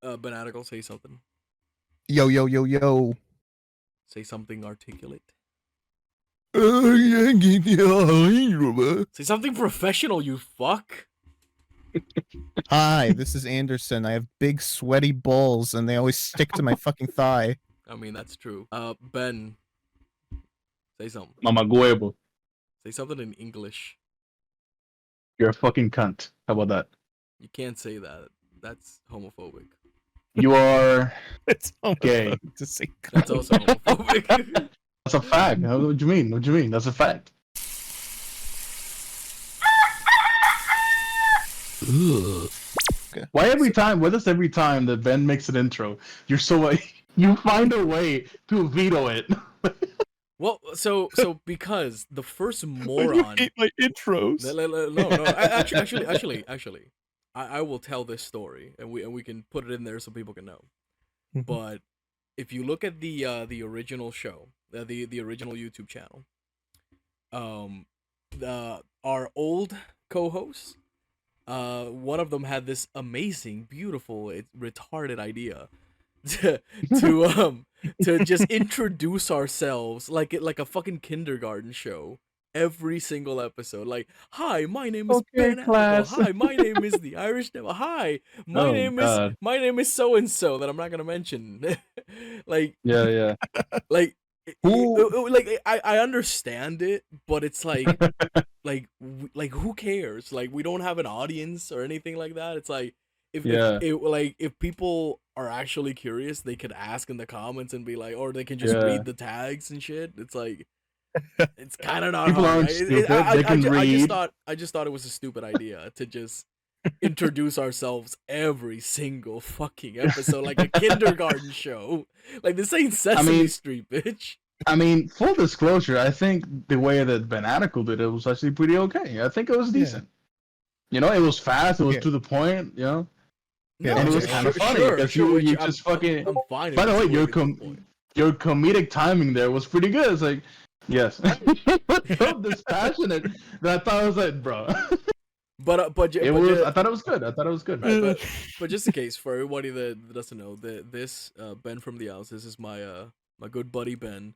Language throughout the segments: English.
Banatical, say something. Yo, yo, yo, yo. Say something articulate. Say Say something professional, you fuck. Hi, this is Anderson. I have big sweaty balls and they always stick to my fucking thigh. I mean, that's true. Ben, say something. Mamaguebo. Say something in English. You're a fucking cunt. How about that? You can't say that. That's homophobic. You are It's gay. to say That's also homophobic. That's a fact. What do you mean? What do you mean? That's a fact. Why every time? Why does every time that Ben makes an intro, you're so you find a way to veto it? Well, so because the first moron. hate my intros. No. Actually, I will tell this story, and we can put it in there so people can know. But if you look at the original show, the original YouTube channel, our old co-hosts, one of them had this amazing, beautiful, retarded idea to just introduce ourselves like a fucking kindergarten show every single episode. Like, hi, my name is Ben class. Apple. Hi, my name is the Irish Devil. Hi, my name is so and so that I'm not gonna mention. Like, Yeah. like, like I understand it, but it's like like who cares? Like, we don't have an audience or anything like that. It's like if people are actually curious, they could ask in the comments and be like, or they can just read the tags and shit. It's like, it's kind of not People hard. aren't stupid. They can read. I just thought it was a stupid idea to just introduce ourselves every single fucking episode like a kindergarten show. Like, this ain't Sesame Street, bitch. I mean, full disclosure, I think the way that Banatical did it was actually pretty okay. I think it was decent. You know, it was fast. It was to the point. You know. No, and it was kind of funny because you just fucking. I'm fine. By the way, your comedic timing there was pretty good. It's like, yes, so dispassionate that I thought I was like, bro. But I thought it was good. Right, but just in case for everybody that doesn't know, this Ben from the House. This is my good buddy Ben.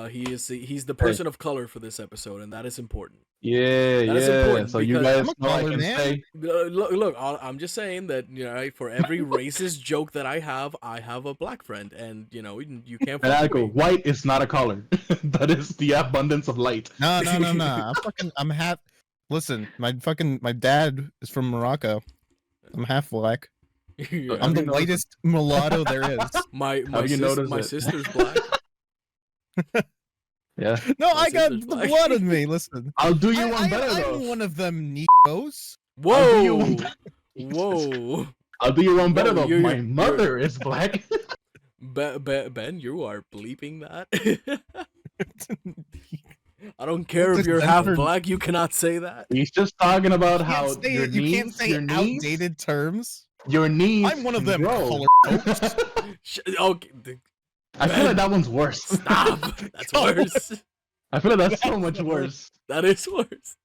He's the person of color for this episode, and that is important. Yeah. Important so you guys know I can say. Look, I'm just saying that, you know, for every racist joke that I have a black friend, and you know, you can't. White is not a color. That is the abundance of light. No. I'm half. Listen, my dad is from Morocco. I'm half black. I'm the whitest mulatto there is. My sister's black. Yeah. No, I got the blood in me. Listen, I'll do you one better though. I'm one of them Neos. Whoa. I'll do you one better though. My mother is black. Ben, you are bleeping that. I don't care if you're half black. You cannot say that. He's just talking about how you can't say outdated terms. Your knees. I'm one of them. Color okay. I feel like that one's worse. Stop. That's worse. I feel like that's so much worse. That is worse.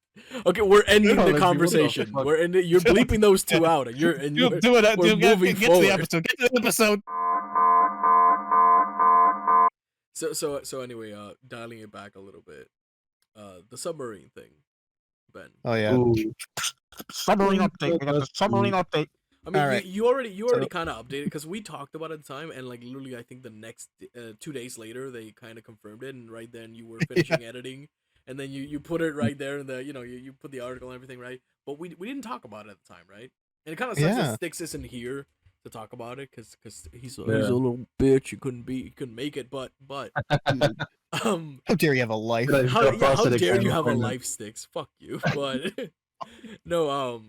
Okay, we're ending the conversation. We're ending. You're bleeping those two out, and you're do it. We're moving forward. Get to the episode. So anyway, dialing it back a little bit. The submarine thing, Ben. Oh yeah. Submarine update. Submarine update. I mean, you already kind of updated, because we talked about it at the time, and like literally, I think the next 2 days later, they kind of confirmed it, and right then you were finishing editing, and then you put it right there in the, you know, you put the article and everything, right? But we didn't talk about it at the time, right? And it kind of sucks that Sticks isn't here to talk about it, because he's a little bitch. He couldn't make it, but how dare you have a life? How dare you have a life, Sticks? Fuck you. But no,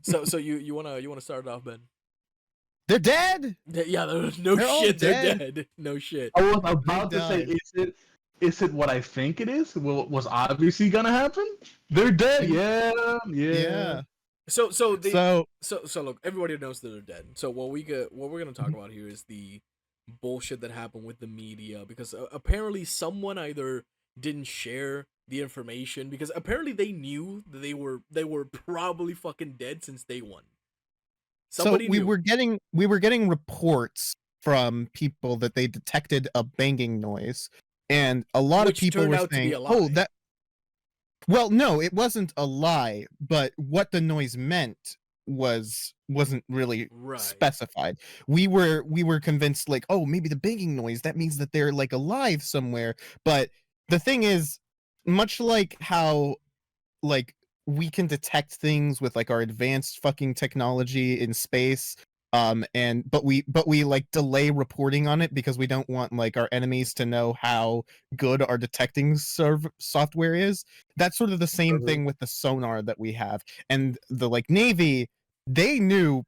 So you wanna start it off, Ben? They're dead. Yeah, they're dead. No shit. I was about to say, is it what I think it is? Was obviously gonna happen? They're dead. Yeah. So look, everybody knows that they're dead. So what we're gonna talk about here is the bullshit that happened with the media, because apparently someone either didn't share the information, because apparently they knew that they were probably fucking dead since day one. So Somebody we knew. were getting reports from people that they detected a banging noise, and a lot of Which people turned were out to be saying, a "Oh, lie." that." Well, no, it wasn't a lie, but what the noise meant wasn't really Right. specified. We were convinced like, oh, maybe the banging noise, that means that they're like alive somewhere. But the thing is, much like how like we can detect things with like our advanced fucking technology in space, and but we like delay reporting on it because we don't want like our enemies to know how good our detecting software is. That's sort of the same thing with the sonar that we have. And the like Navy, they knew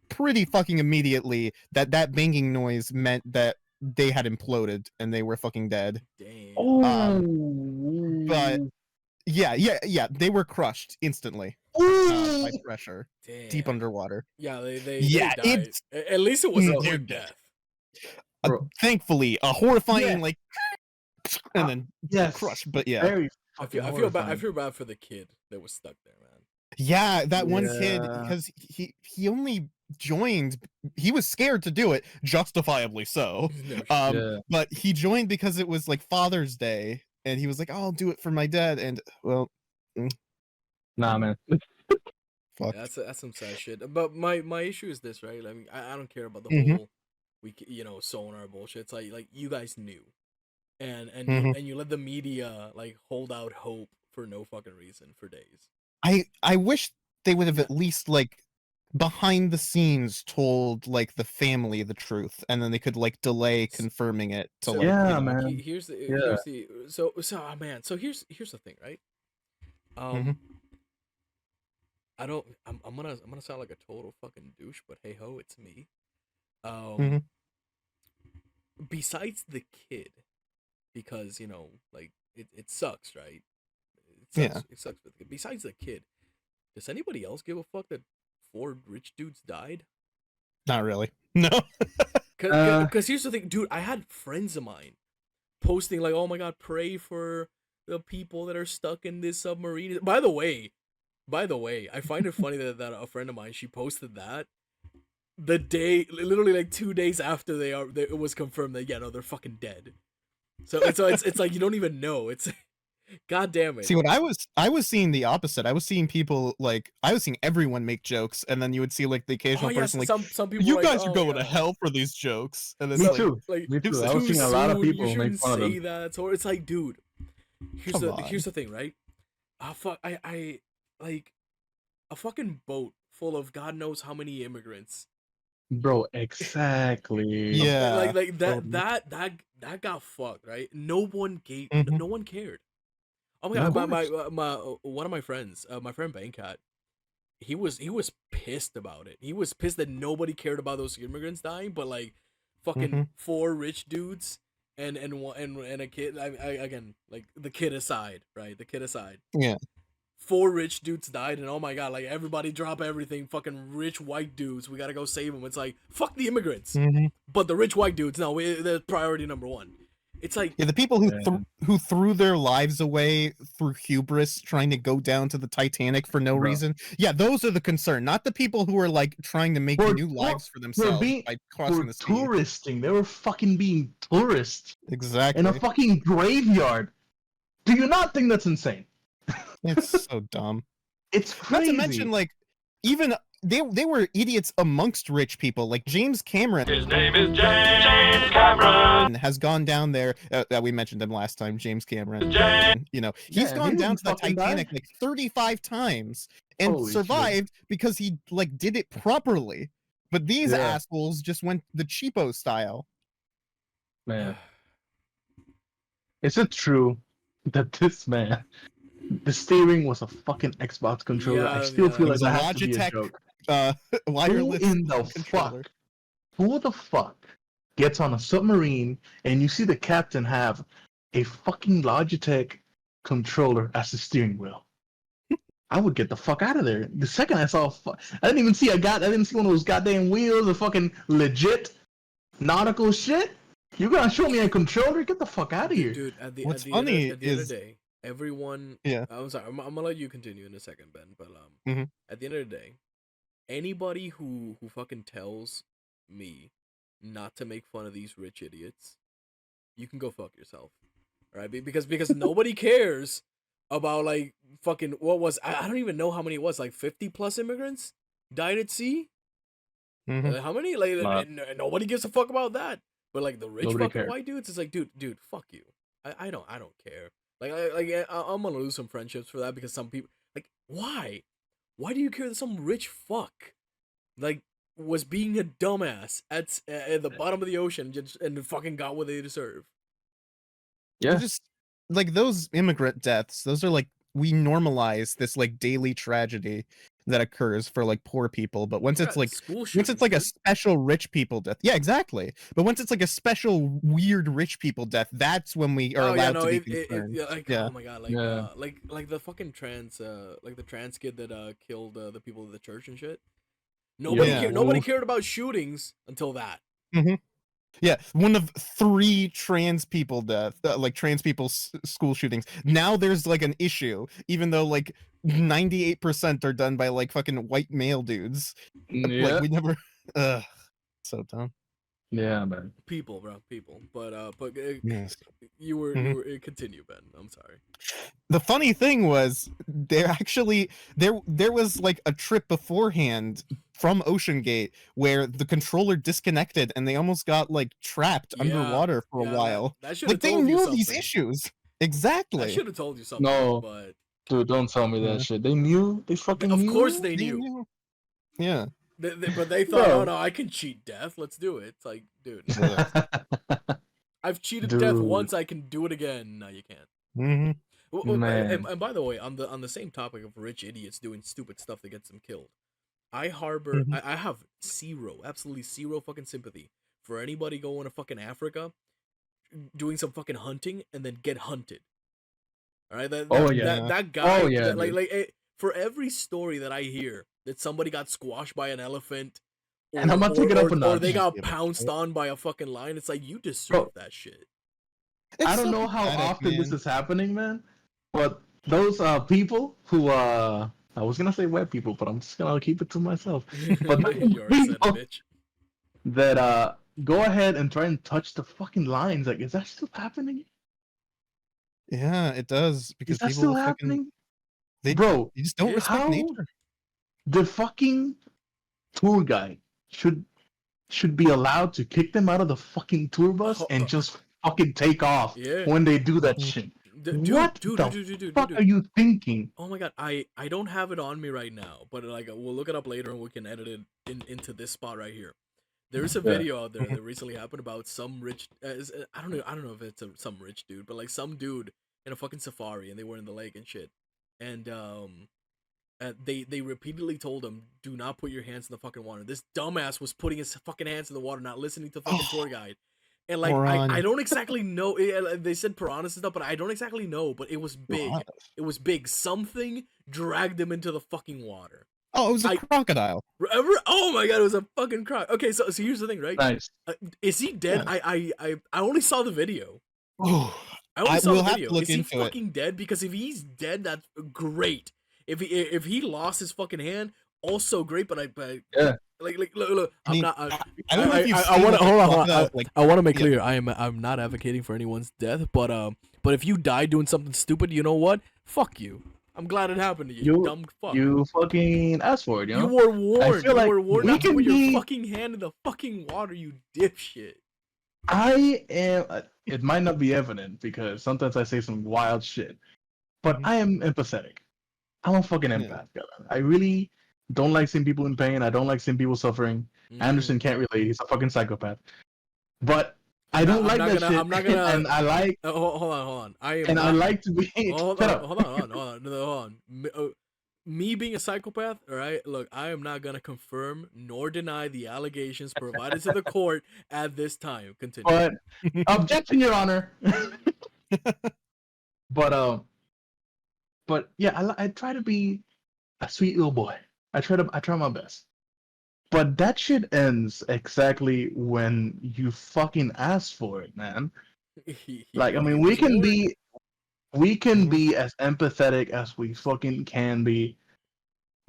pretty fucking immediately that that banging noise meant that they had imploded and they were fucking dead. Damn. But yeah, they were crushed instantly by pressure, deep Damn. underwater. Yeah, they Yeah, died. At least it was a quick dude, death. Bro. thankfully a horrifying Yeah. like and then Yes. crushed, but yeah. Very I fucking feel bad. I horrifying. feel bad for the kid that was stuck there, man. Yeah, that one kid, Yeah. because he only joined, he was scared to do it, justifiably so. No shit. Yeah. But he joined because it was like Father's Day, and he was like, "Oh, I'll do it for my dad," and well, Nah, man. fuck. That's some sad shit. But my issue is this, right? I mean, I don't care about the Mhm. whole sonar bullshit. It's like you guys knew, and Mhm. you let the media like hold out hope for no fucking reason for days. I wish they would have at least like behind the scenes told like the family the truth, and then they could like delay confirming it to So like Yeah, man. here's the Yeah. here's the oh, man. So here's the thing, right? Mhm. I don't. I'm gonna sound like a total fucking douche, but hey ho, it's me. Mhm. Besides the kid, because like it sucks, right? It Yeah. sucks. It sucks. But besides the kid, does anybody else give a fuck that 4 rich dudes died? Not really. No. Cause here's the thing, dude. I had friends of mine posting like, "Oh my god, pray for the people that are stuck in this submarine." By the way, I find it funny that a friend of mine, she posted that the day, literally like 2 days after it was confirmed that they're fucking dead. So it's like you don't even know. It's god damn it. See, what I was seeing the opposite. I was seeing people like I was seeing everyone make jokes, and then you would see like the occasional person like, some people "You like, guys are "Oh, going to yeah. hell for these jokes," and it's Me like, too. Like, Me it's too. I was too seeing a lot of soon, people you make shouldn't fun of say them. that. So it's like, dude, here's Come the thing, right? Fuck, I like a fucking boat full of God knows how many immigrants. Bro, exactly. yeah, Like totally. that got fucked, right? No one Mhm. no one cared. Oh my No, god, of my course. one of my friends, my friend Bankat, he was pissed about it. He was pissed that nobody cared about those immigrants dying, but like fucking Mhm. 4 rich dudes and a kid. Again, like the kid aside, right? The kid aside. Yeah. 4 rich dudes died, and oh my god, like everybody drop everything. Fucking rich white dudes, we gotta go save them. It's like fuck the immigrants, Mhm. but the rich white dudes, no, they're priority number 1. It's like Yeah, the people who Yeah. who threw their lives away through hubris trying to go down to the Titanic for no Bro. reason. Yeah, those are the concern, not the people who are like trying to make new lives for themselves by crossing the sea. touristing. They were fucking being tourists in a Exactly. fucking graveyard. Do you not think that's insane? It's so dumb. It's Not crazy. to mention, like, even they were idiots amongst rich people. Like James Cameron. His name is James Cameron. Has gone down there. We mentioned him last time. James Cameron. You know, he's Yeah, gone he down didn't to the fucking Titanic die. like 35 times and Holy shit. survived because he like did it properly. But these Yeah. assholes just went the cheapo style. Man, is it true that this man, the steering was a fucking Xbox controller? I Yeah, still feel It like was a that has to be a Logitech joke. wireless Who in the controller. fuck? Who the fuck gets on a submarine and you see the captain have a fucking Logitech controller as the steering wheel? I would get the fuck out of there. The second I saw, I didn't even see I didn't see one of those goddamn wheels, the fucking legit nautical shit. You gonna show me a controller? Get the fuck out of here. dude. At the What's end funny at the end of is- the day, everyone. Yeah. I'm sorry. I'm gonna let you continue in a second, Ben. But Mhm. at the end of the day, anybody who fucking tells me not to make fun of these rich idiots, you can go fuck yourself. All right? Because nobody cares about like fucking what was I don't even know how many it was, like 50 plus immigrants died at sea. Mhm. How many? Like and nobody gives a fuck about that. But like the rich Nobody fucking cares. white dudes, it's like, dude, fuck you. I don't care. Like I'm gonna lose some friendships for that because some people like why do you care that some rich fuck like was being a dumbass at the bottom of the ocean and fucking got what they deserve. They're just like those immigrant deaths. Those are like we normalize this like daily tragedy that occurs for like poor people, but once it's Yeah, like school once shootings, it's like a dude. special rich people death, yeah, exactly. But once it's like a special weird rich people death, that's when we are Oh yeah, allowed no, to be it concerned. yeah, like Yeah. oh my god, Yeah. like the fucking trans like the trans kid that killed the people at the church and shit. Yeah. Nobody cared about shootings until that. Mhm. Yeah, one of 3 trans people death, like trans people school shootings. Now there's like an issue, even though like 98% are done by like fucking white male dudes. Like Yeah. we never. Ugh, so dumb. Yeah, man. People, bro, people. But Yes. you were Mhm. continue, Ben. I'm sorry. The funny thing was, there actually there was like a trip beforehand from Ocean Gate where the controller disconnected and they almost got like trapped Yeah, underwater for a yeah, while. that should have Like they told you knew these something. issues. That Exactly. should have told you something. No. But Dude, don't tell me Yeah. that shit. They knew. They fucking of knew. course they They knew. knew. Yeah. But they thought, Bro. oh no, I can cheat death. Let's do it. It's like, dude, I've cheated death Dude, once. I can do it again. No, you can't. hmm man. And by the way, on the same topic of rich idiots doing stupid stuff that gets them killed, I Mhm. have absolutely zero fucking sympathy for anybody going to fucking Africa, doing some fucking hunting and then get hunted. All right, Oh, yeah. that guy, Oh, yeah, for every story that I hear that somebody got squashed by an elephant, And I'm gonna take it up a or they notch. got Yeah, pounced on by a fucking lion, it's like you deserve Bro. that shit. I It's don't so know how pathetic, often this man. is happening, man. But those people who I was gonna say white people, but I'm just gonna keep it to myself. But You already said it, people bitch. that go ahead and try and touch the fucking lines, like, is that still happening? Yeah, it does Is because that people still will fucking happening? they Bro, just don't Yeah. respect how nature. the fucking tour guide should be allowed to kick them out of the fucking tour bus and just fucking take off Yeah. when they do that Mhm. shit. Dude, What dude, the dude, fuck are you thinking? Oh my god, I don't have it on me right now, but like we'll look it up later and we can edit it into this spot right here. There's a Yeah. video out there that recently happened about some rich. I don't know if it's some rich dude, but like some dude in a fucking safari, and they were in the lake and shit, and they repeatedly told him, "Do not put your hands in the fucking water." This dumbass was putting his fucking hands in the water, not listening to the fucking tour guide. And like I don't exactly know. They said piranhas and stuff, but I don't exactly know. But it was big. Piranhas. It was big. Something dragged him into the fucking water. Oh, it was a I- crocodile. Oh my god, it was a fucking croc. Okay, so here's the thing, right? Nice. Is he dead? Yeah. I only saw the video. Oh, I only saw will the have video. to look Is he into it. fucking dead? Because if he's dead, that's great. If he lost his fucking hand, also great. But Yeah. like look, I I'm mean, not. I don't know if you've I seen want to like, a hold on. crocodile, like I want to make yeah. clear. I'm not advocating for anyone's death, but if you die doing something stupid, you know what? Fuck you. I'm glad it happened to you, dumb fuck. You fucking asked for it, you know? You were warned. feel You like were warned we not to can put your be- fucking hand in the fucking water, you dipshit. I am. It might not be evident because sometimes I say some wild shit, but Mhm. I am empathetic. I'm a fucking Yeah. empath, guy. I really don't like seeing people in pain. I don't like seeing people suffering. Anderson can't relate. He's a fucking psychopath. But I don't like that shit. I'm not gonna. And I like. Hold on. I am. And not, I like to be. Hold Shut on. up. Hold on. No, hold on. Me being a psychopath, all right. Look, I am not gonna confirm nor deny the allegations provided to the court at this time. Continue. But objection, Your Honor. But yeah, I try to be a sweet little boy. I try my best. But that shit ends exactly when you fucking ask for it, man. Like, I mean, we can be Mhm. as empathetic as we fucking can be.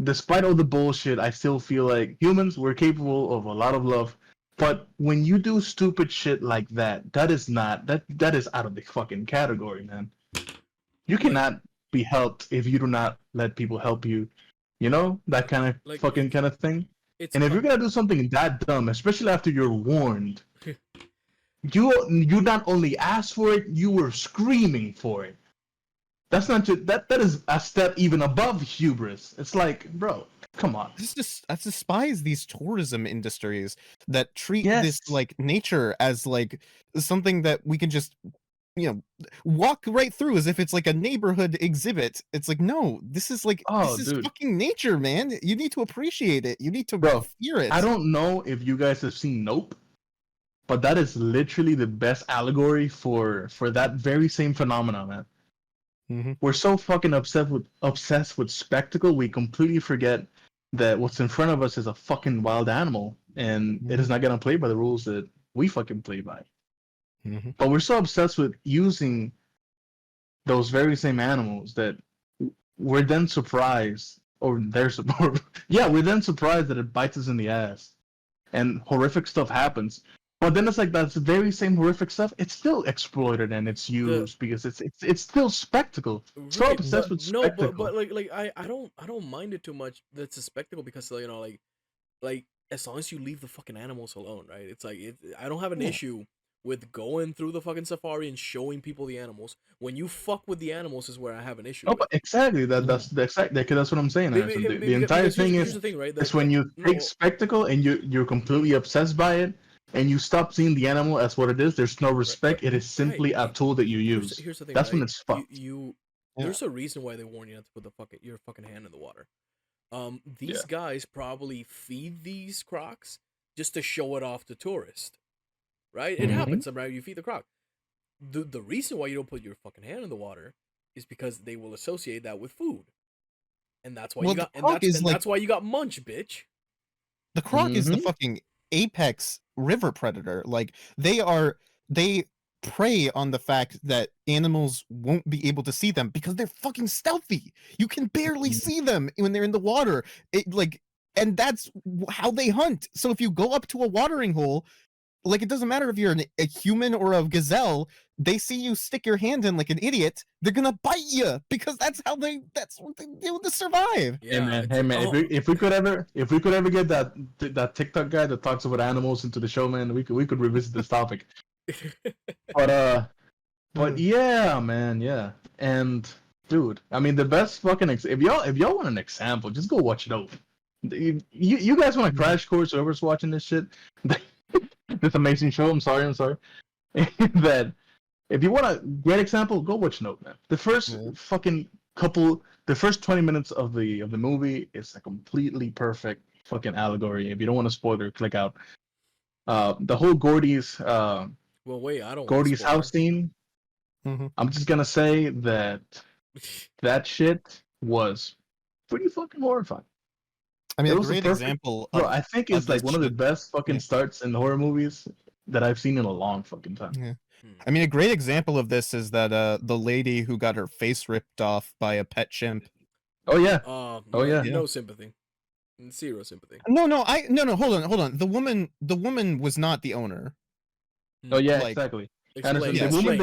despite all the bullshit, I still feel like humans we're capable of a lot of love. But when you do stupid shit like that, that is not that is out of the fucking category, man. You Like, cannot be helped if you do not let people help you. You know that kind of like fucking kind of thing. it's And if you're gonna do something that dumb, especially after you're warned, you not only asked for it, you were screaming for it. That's not just, that is a step even above hubris. It's like, bro, come on. I despise these tourism industries that treat this Yes. like nature as like something that we can just walk right through as if it's like a neighborhood exhibit. It's like, no, this is Oh, this is dude. fucking nature, man. You need to appreciate it. You need to Bro, fear it. I don't know if you guys have seen Nope, but that is literally the best allegory for that very same phenomenon, man. Mhm. We're so fucking obsessed with spectacle, we completely forget that what's in front of us is a fucking wild animal, and it is not gonna play by the rules that we fucking play by. Mhm. But we're so obsessed with using those very same animals that we're then surprised, or they're yeah, we're then surprised that it bites us in the ass, and horrific stuff happens. But then it's like that's the very same horrific stuff. It's still exploited and it's used because it's still spectacle. So right, obsessed with no, spectacle. but I don't mind it too much. That's a spectacle because like as long as you leave the fucking animals alone, right? It's like I don't have an Yeah. issue with going through the fucking safari and showing people the animals. When you fuck with the animals is where I have an issue. No, with. but exactly that's that's what I'm saying. Maybe, Anderson. The maybe, entire because thing here's is the thing, right? it's when you take spectacle and you're completely obsessed by it and you stop seeing the animal as what it is. There's no respect. It is simply a tool that you use. Here's the thing, That's right? when it's fucked. There's a reason why they warn you not to put your fucking hand in the water. These guys probably feed these crocs just to show it off to tourists, right? It happens, right? You feed the croc. The reason why you don't put your fucking hand in the water is because they will associate that with food, and that's why that's why you got munch, bitch. The croc is the fucking apex river predator. Like they prey on the fact that animals won't be able to see them because they're fucking stealthy. You can barely see them when they're in the water. And that's how they hunt. So if you go up to a watering hole, like it doesn't matter if you're a human or a gazelle, they see you stick your hand in like an idiot, they're gonna bite you because that's what they do to survive. Yeah, hey man, if we could ever get that TikTok guy that talks about animals into the show, man, we could revisit this topic. But yeah, man, yeah. And dude, I mean the best fucking if y'all want an example, just go watch Nope. You guys want a crash course? Whoever's watching this shit, this amazing show. I'm sorry. That if you want a great example, go watch Nope, man. The first the first 20 minutes of the movie is a completely perfect fucking allegory. If you don't want to spoiler, click out. The whole Gordy's well, wait, I don't. Gordy's house scene. I'm just gonna say that shit was pretty fucking horrifying. I mean, a great example. Bro, I think it's like one of the best fucking starts in horror movies that I've seen in a long fucking time. Yeah. I mean, a great example of this is that the lady who got her face ripped off by a pet chimp. Oh yeah. No sympathy. Zero sympathy. No, hold on. The woman was not the owner. Oh yeah, exactly. The woman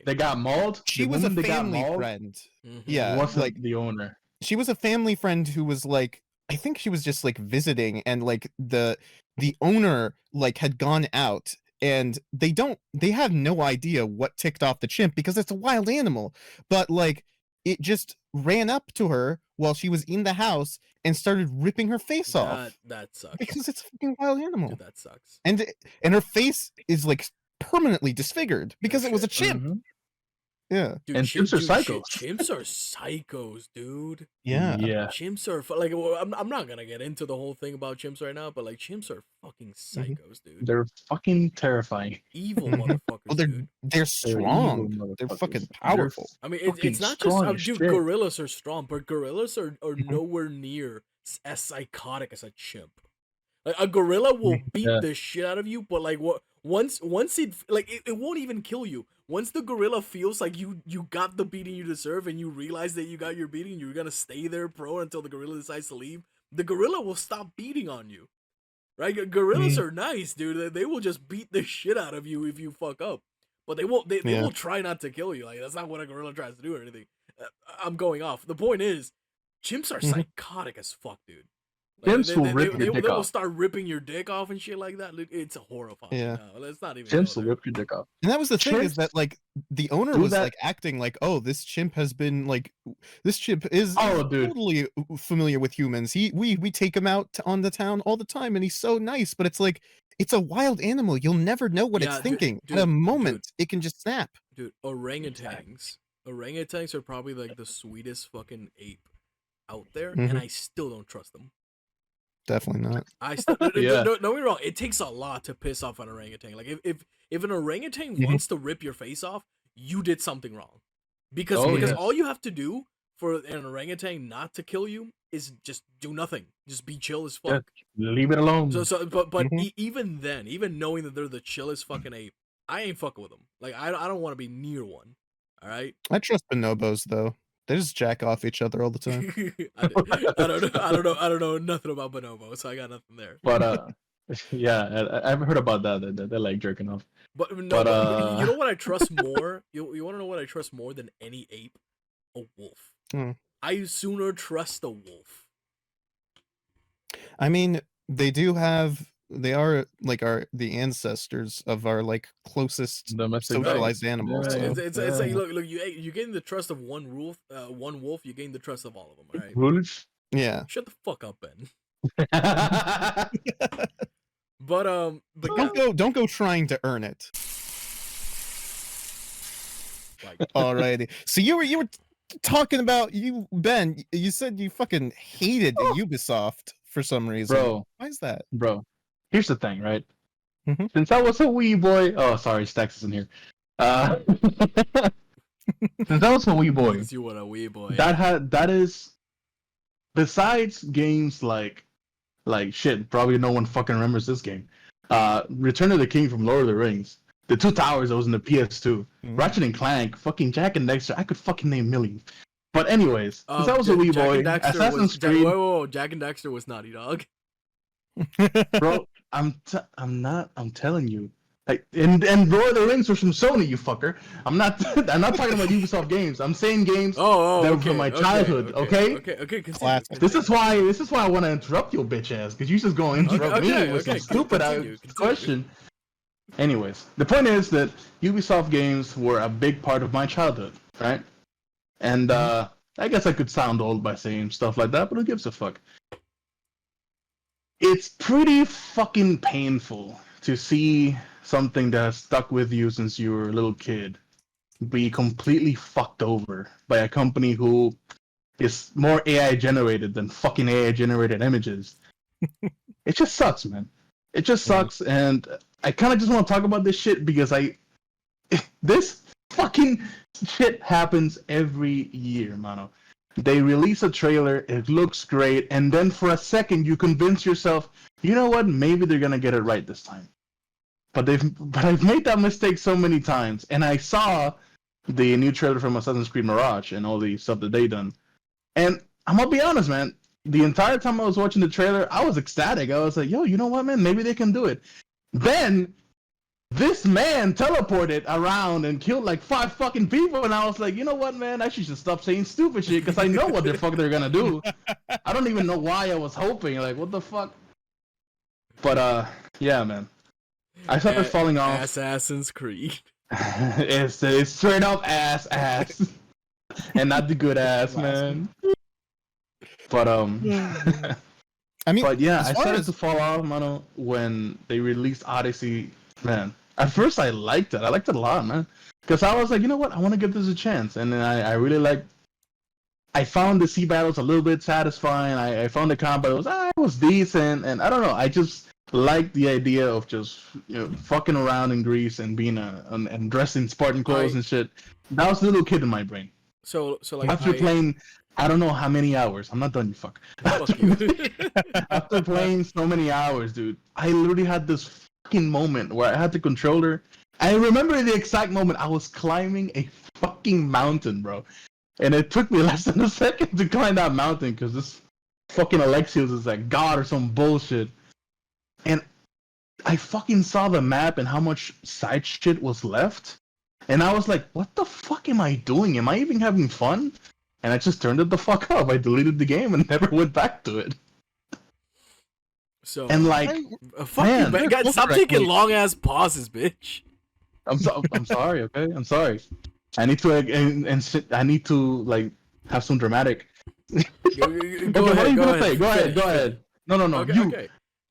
that got mauled. She was a family friend. Yeah, wasn't the owner. She was a family friend who was like, I think she was just like visiting, and like the owner like had gone out, and they have no idea what ticked off the chimp because it's a wild animal, but like it just ran up to her while she was in the house and started ripping her face off. That sucks. Because it's a fucking wild animal. Dude, that sucks. And her face is like permanently disfigured because it was a chimp. Yeah. Dude, and chimps are psychos. Chimps are psychos, dude. Yeah. Chimps are like I'm not gonna get into the whole thing about chimps right now, but like chimps are fucking psychos, dude. They're fucking terrifying. Evil motherfuckers. They're strong. They're fucking powerful. I mean, it's not just dude. Gorillas are strong, but gorillas are nowhere near as psychotic as a chimp. Like a gorilla will beat the shit out of you, but like once it like it won't even kill you. Once the gorilla feels like you got the beating you deserve and you realize that you got your beating, you're gonna stay there pro until the gorilla decides to leave. The gorilla will stop beating on you. Right? Gorillas are nice, dude. They will just beat the shit out of you if you fuck up. But they won't. They will try not to kill you. Like that's not what a gorilla tries to do or anything. I'm going off. The point is, chimps are psychotic as fuck, dude. Like, Chimps will rip your dick they will off. start ripping your dick off and shit like that. It's horrifying. Yeah. No, let's not even. Chimps will rip your dick off. And that was the thing is Chimps that like the owner do was that- like acting like, oh, this chimp has been like, this chimp is totally familiar with humans. We take him out on the town all the time, and he's so nice. But it's like it's a wild animal. You'll never know what it's thinking. At a moment, it can just snap. Dude, orangutans are probably like the sweetest fucking ape out there, and I still don't trust them. Definitely not. I still, don't get me wrong. It takes a lot to piss off an orangutan. Like if an orangutan wants to rip your face off, you did something wrong. Because all you have to do for an orangutan not to kill you is just do nothing. Just be chill as fuck. Yeah, leave it alone. But even then, even knowing that they're the chillest fucking ape, I ain't fucking with them. Like I don't want to be near one. All right. I trust bonobos though. They just jack off each other all the time. I don't know nothing about bonobos, so I got nothing there. But yeah, I've heard about that. They're like jerking off. But you know what I trust more? You want to know what I trust more than any ape? A wolf. I sooner trust a wolf. I mean, they are like the ancestors of our like closest socialized animals. Right. So. It's like look, you gain the trust of one wolf, you gain the trust of all of them. All right. Wolf? Yeah. Shut the fuck up, Ben. but don't go trying to earn it. Alrighty. So you were talking about Ben. You said you fucking hated Ubisoft for some reason. Bro, why is that? Bro, here's the thing, right? Since I was a wee boy, sorry, Stax isn't here. Since I was a wee boy, you were a wee boy. That is besides games like shit. Probably no one fucking remembers this game. Return of the King from Lord of the Rings. The Two Towers that was in the PS2. Ratchet and Clank, fucking Jack and Dexter. I could fucking name millions. But anyways, since I was a wee boy, Assassin's Creed. Whoa, Jack and Dexter was Naughty Dog. Bro, I'm telling you. Like, and Lord of the Rings was from Sony, you fucker. I'm not talking about Ubisoft games. I'm saying games that were from my childhood. Okay. Classic. This is why I want to interrupt your bitch ass because you just going to interrupt me with some stupid question. Anyways, the point is that Ubisoft games were a big part of my childhood, right? And I guess I could sound old by saying stuff like that, but who gives a fuck? It's pretty fucking painful to see something that has stuck with you since you were a little kid be completely fucked over by a company who is more AI generated than fucking AI generated images. It just sucks, man. It just sucks, and I kind of just want to talk about this shit because this fucking shit happens every year, mano. They release a trailer, it looks great, and then for a second you convince yourself, you know what, maybe they're gonna get it right this time. But I've made that mistake so many times, and I saw the new trailer from Assassin's Creed Mirage and all the stuff that they done. And I'm gonna be honest, man, the entire time I was watching the trailer, I was ecstatic. I was like, yo, you know what, man, maybe they can do it. Then this man teleported around and killed like 5 fucking people, and I was like, you know what, man, I should just stop saying stupid shit because I know what the fuck they're gonna do. I don't even know why I was hoping. Like, what the fuck? But yeah, man, I started falling off. Assassin's Creed. It's straight up ass, and not the good ass, man. But I mean, but yeah, I started to fall off, mano, when they released Odyssey. Man, at first I liked it. I liked it a lot, man, because I was like, you know what, I want to give this a chance, and then I really liked. I found the sea battles a little bit satisfying. I found the combat was decent, and I don't know. I just liked the idea of just fucking around in Greece and being and dressed in Spartan clothes and shit. That was a little kid in my brain. So like after playing, I don't know how many hours. I'm not done, you fuck. Fuck you. After playing so many hours, dude, I literally had this fucking moment where I had the controller. I remember the exact moment I was climbing a fucking mountain, bro. And it took me less than a second to climb that mountain because this fucking Alexios is like God or some bullshit. And I fucking saw the map and how much side shit was left. And I was like, what the fuck am I doing? Am I even having fun? And I just turned it the fuck off. I deleted the game and never went back to it. So And like, fuck man, you, man. God, stop taking long ass pauses, bitch. I'm sorry, okay? I'm sorry. I need to I need to like have some dramatic. Go Okay, ahead. what are you Go gonna ahead. say? Go ahead. Finish, Go finish. ahead. No. Okay, You.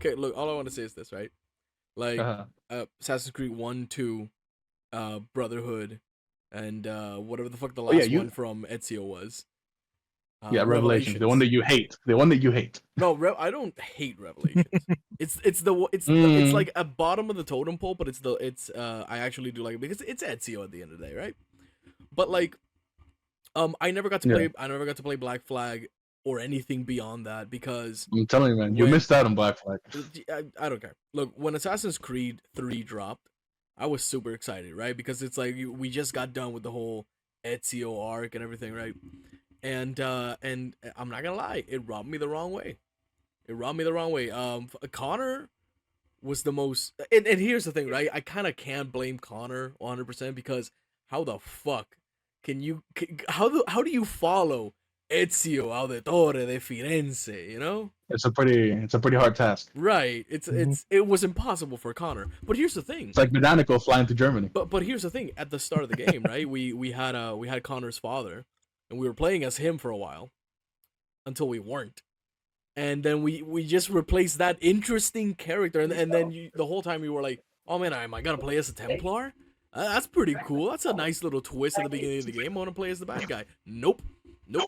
okay. Look, all I want to say is this, right? Like, Assassin's Creed 1, 2, Brotherhood, and whatever the fuck the last one from Ezio was. Yeah, Revelations. The one that you hate. The one that you hate. No, I don't hate Revelations. it's like a bottom of the totem pole, but I actually do like it because it's Ezio at the end of the day, right? But like, I never got to play Black Flag or anything beyond that because I'm telling you, man, you missed out on Black Flag. I don't care. Look, when Assassin's Creed 3 dropped, I was super excited, right? Because it's like we just got done with the whole Ezio arc and everything, right? And I'm not gonna lie, it rubbed me the wrong way. Connor was the most, and here's the thing, right? I kind of can't blame Connor 100% because how the fuck how do you follow Ezio Auditore de Firenze, you know? It's a pretty hard task. Right. It was impossible for Connor. But here's the thing. It's like Medanico flying to Germany. But here's the thing. At the start of the game, right? We had Connor's father, and we were playing as him for a while, until we weren't. And then we just replaced that interesting character, and then the whole time you were like, oh man, am I gonna play as a Templar? That's pretty cool. That's a nice little twist at the beginning of the game. I want to play as the bad guy. Nope.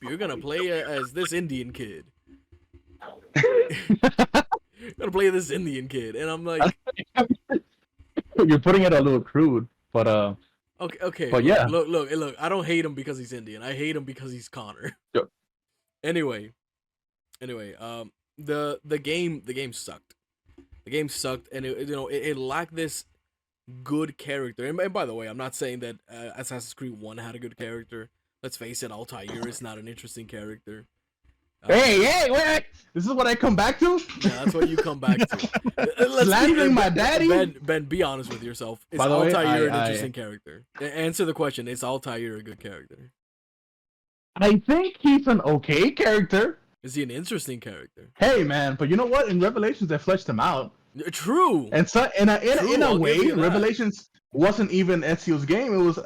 You're gonna play as this Indian kid. You're gonna play this Indian kid, and I'm like, you're putting it a little crude, but okay. But yeah, look. I don't hate him because he's Indian. I hate him because he's Connor. Sure. Anyway, the game sucked. The game sucked, and it lacked this good character. And by the way, I'm not saying that Assassin's Creed 1 had a good character. Let's face it, Altair is not an interesting character. Hey, wait! This is what I come back to? Yeah, that's what you come back to. Slandering my daddy? Ben, be honest with yourself. Is By the way, Altair an interesting character? Answer the question. Is Altair a good character? I think he's an okay character. Is he an interesting character? Hey, man, but you know what? In Revelations, they fleshed him out. True. And so, in a way, Revelations wasn't even Ezio's game. It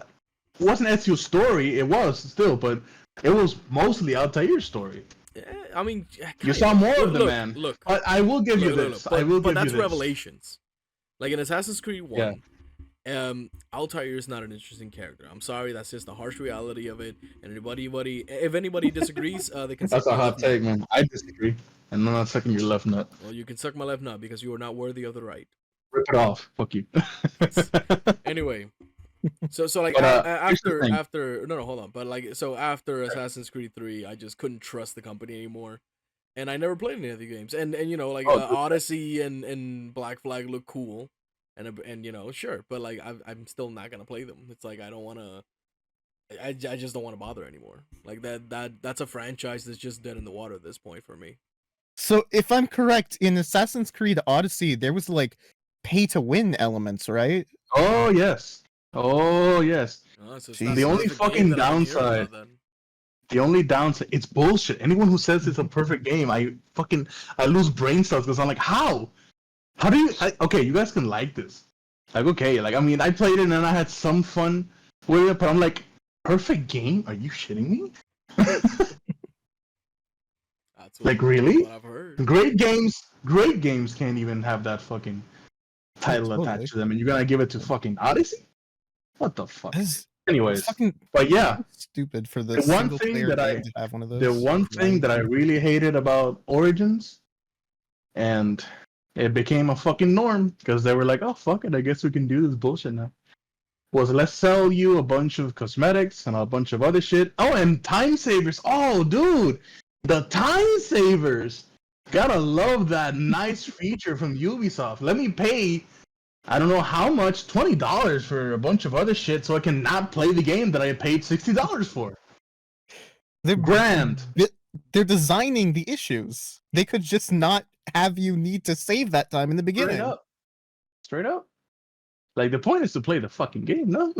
wasn't Ezio's story. It was still, but it was mostly Altair's story. Yeah, I mean, you saw more of the man. Look, but I will give you this. But that's Revelations. Like in Assassin's Creed 1, Altair is not an interesting character. I'm sorry, that's just the harsh reality of it. And if anybody disagrees, they can. That's a hot take, man. I disagree, and I'm not sucking your left nut. Well, you can suck my left nut because you are not worthy of the right. Rip it off. Fuck you. Anyway. So like but, after hold on, but like so after Assassin's Creed 3, I just couldn't trust the company anymore, and I never played any of the games. And Odyssey and Black Flag look cool, and sure, but like I'm still not gonna play them. It's like I don't wanna, I just don't want to bother anymore. Like that's a franchise that's just dead in the water at this point for me. So if I'm correct, in Assassin's Creed Odyssey, there was like pay to win elements, right? Oh yes. Oh yes. The only fucking downside. The only downside. It's bullshit. Anyone who says it's a perfect game, I lose brain cells because I'm like, how? How do you? Okay, you guys can like this. Like okay, like I mean, I played it and I had some fun with it, but I'm like, perfect game? Are you shitting me? Like really? I've heard. Great games can't even have that fucking title attached to them, and you're gonna give it to fucking Odyssey? What the fuck? Anyways, but yeah, stupid for the one thing that I have one of those. The one thing that I really hated about Origins, and it became a fucking norm because they were like, "Oh fuck it, I guess we can do this bullshit now." Was let's sell you a bunch of cosmetics and a bunch of other shit. Oh, and time savers. Oh, dude, the time savers. Gotta love that nice feature from Ubisoft. Let me pay I don't know how much, $20 for a bunch of other shit, so I can not play the game that I paid $60 for. They're Grand. They're designing the issues. They could just not have you need to save that time in the beginning. Straight up. Like, the point is to play the fucking game, no?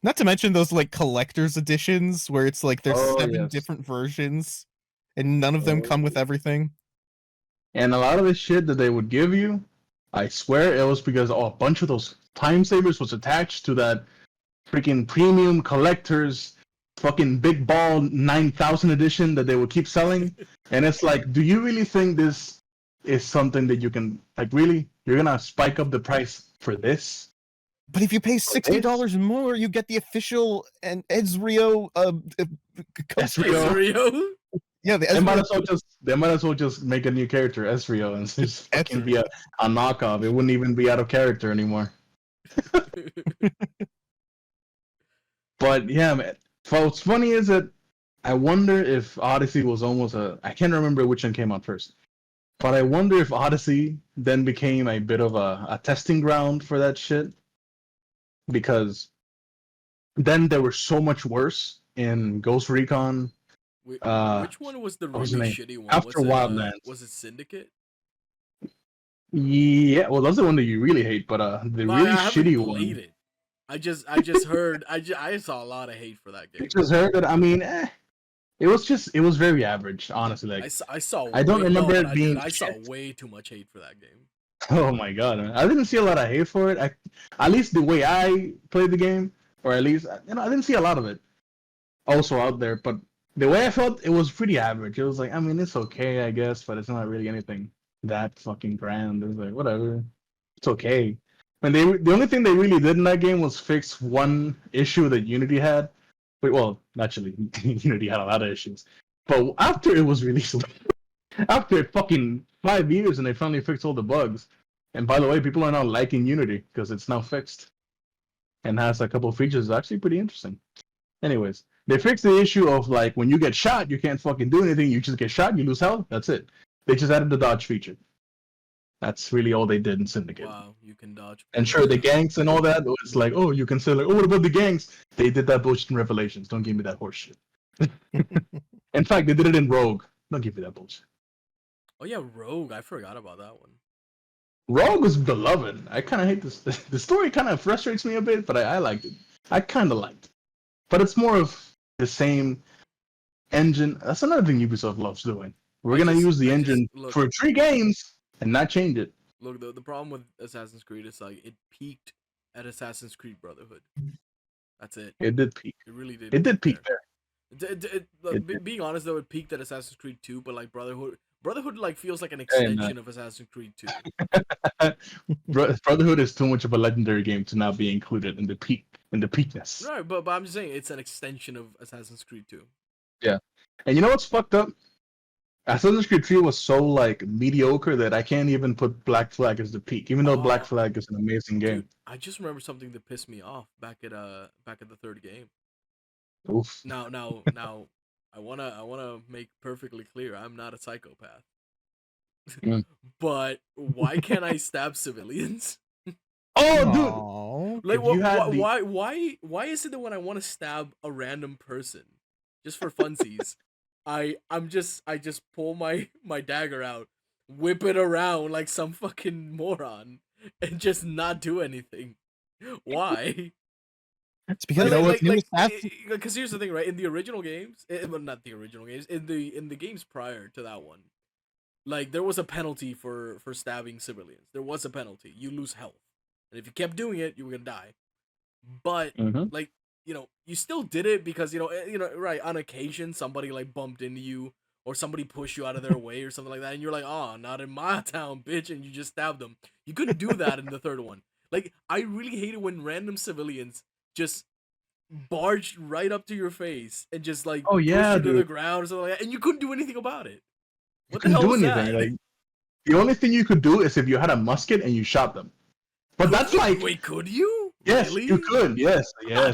Not to mention those like collector's editions where it's like there's 7 different versions and none of them come with everything. And a lot of the shit that they would give you, I swear it was because a bunch of those time savers was attached to that freaking premium collector's fucking big ball 9,000 edition that they would keep selling. And it's like, do you really think this is something that you can, like, really? You're gonna spike up the price for this? But if you pay $60 more, you get the official and Ezreal Ezreal? Yeah, they might as well just make a new character, Ezreal, and just fucking be a knockoff. It wouldn't even be out of character anymore. But yeah, man. What's funny is that I wonder if Odyssey was almost I can't remember which one came out first. But I wonder if Odyssey then became a bit of a testing ground for that shit. Because then they were so much worse in Ghost Recon. Which one was the really shitty one? After Wildlands. Was it Syndicate? Yeah, well, that's the one that you really hate, but the really shitty one. It. I just heard. I saw a lot of hate for that game. I just heard that. I mean, it was very average, honestly. Like I saw. I don't remember it being. I saw way too much hate for that game. Oh my god, man. I didn't see a lot of hate for it. At least the way I played the game, or at least I didn't see a lot of it also out there. But the way I felt, it was pretty average. It was like, I mean, it's okay, I guess, but it's not really anything that fucking grand. It was like, whatever, it's okay. And the only thing they really did in that game was fix one issue that Unity had. Well, actually, Unity had a lot of issues. But after it was released, after fucking 5 years, and they finally fixed all the bugs. And by the way, people are now liking Unity because it's now fixed and has a couple of features that's actually pretty interesting. Anyways, they fixed the issue of like when you get shot, you can't fucking do anything. You just get shot, you lose health. That's it. They just added the dodge feature. That's really all they did in Syndicate. Wow, you can dodge. And sure, the gangs and all that, it's like, oh, you can say like, oh, what about the gangs? They did that bullshit in Revelations. Don't give me that horse shit. In fact, they did it in Rogue. Don't give me that bullshit. Oh yeah, Rogue. I forgot about that one. Rogue was beloved. I kind of hate this. The story kind of frustrates me a bit, but I liked it. I kind of liked it. But it's more of the same engine. That's another thing Ubisoft loves doing. We're going to use the engine for 3 games and not change it. Look, the problem with Assassin's Creed is like it peaked at Assassin's Creed Brotherhood. That's it. It did peak. It really did. It did peak there. Being honest though, it peaked at Assassin's Creed 2, but like Brotherhood like feels like an extension of Assassin's Creed 2. Brotherhood is too much of a legendary game to not be included in the peakness. Right, but I'm just saying it's an extension of Assassin's Creed 2. Yeah, and you know what's fucked up? Assassin's Creed 3 was so like mediocre that I can't even put Black Flag as the peak, even though Black Flag is an amazing game. Dude, I just remember something that pissed me off back at the third game. Oof. Now, I wanna make perfectly clear I'm not a psychopath. But why can't I stab civilians? Oh, dude! Like, why is it that when I want to stab a random person, just for funsies, I just pull my dagger out, whip it around like some fucking moron, and just not do anything? Why? It's because because here's the thing, right? In the original games, well, not the original games, in the games prior to that one, like there was a penalty for stabbing civilians. There was a penalty. You lose health, and if you kept doing it, you were gonna die. But like, you know, you still did it because you know, right? On occasion, somebody like bumped into you, or somebody pushed you out of their way, or something like that, and you're like, "Oh, not in my town, bitch!" and you just stabbed them. You couldn't do that in the third one. Like, I really hated when random civilians just barged right up to your face and just like pushed you to the ground or something like that, and you couldn't do anything about it. What the hell was that? Like, the only thing you could do is if you had a musket and you shot them. But that's like, wait, could you? Yes, really? You could. Yes.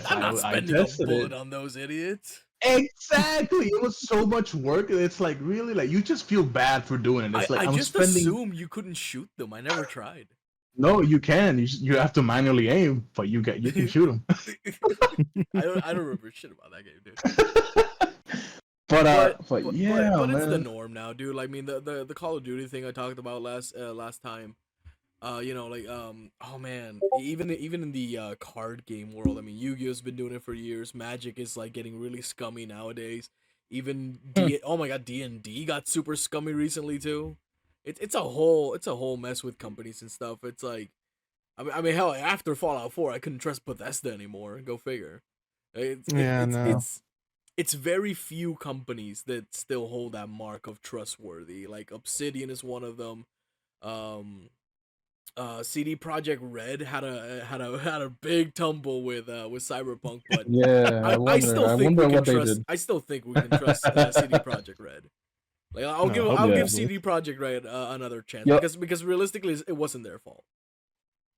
I'm not spending a bullet on those idiots. Exactly. It was so much work. It's like, really, like, you just feel bad for doing it. It's like I just assumed you couldn't shoot them. I never tried. No, you can. You have to manually aim, but you can shoot them. I don't remember shit about that game, dude. But yeah, But it's the man. norm now, dude. Like, I mean, the Call of Duty thing I talked about last time. You know, like oh man, even in the card game world, I mean, Yu-Gi-Oh's been doing it for years. Magic is like getting really scummy nowadays. Even oh my god, D&D got super scummy recently too. It's a whole mess with companies and stuff. It's like, I mean hell, after Fallout 4, I couldn't trust Bethesda anymore. Go figure. It's very few companies that still hold that mark of trustworthy. Like Obsidian is one of them. CD Projekt Red had a big tumble with Cyberpunk, but Yeah, I still think we can what they trust. did. I still think we can trust CD Projekt Red. Like I'll give CD Projekt Red another chance because realistically it wasn't their fault.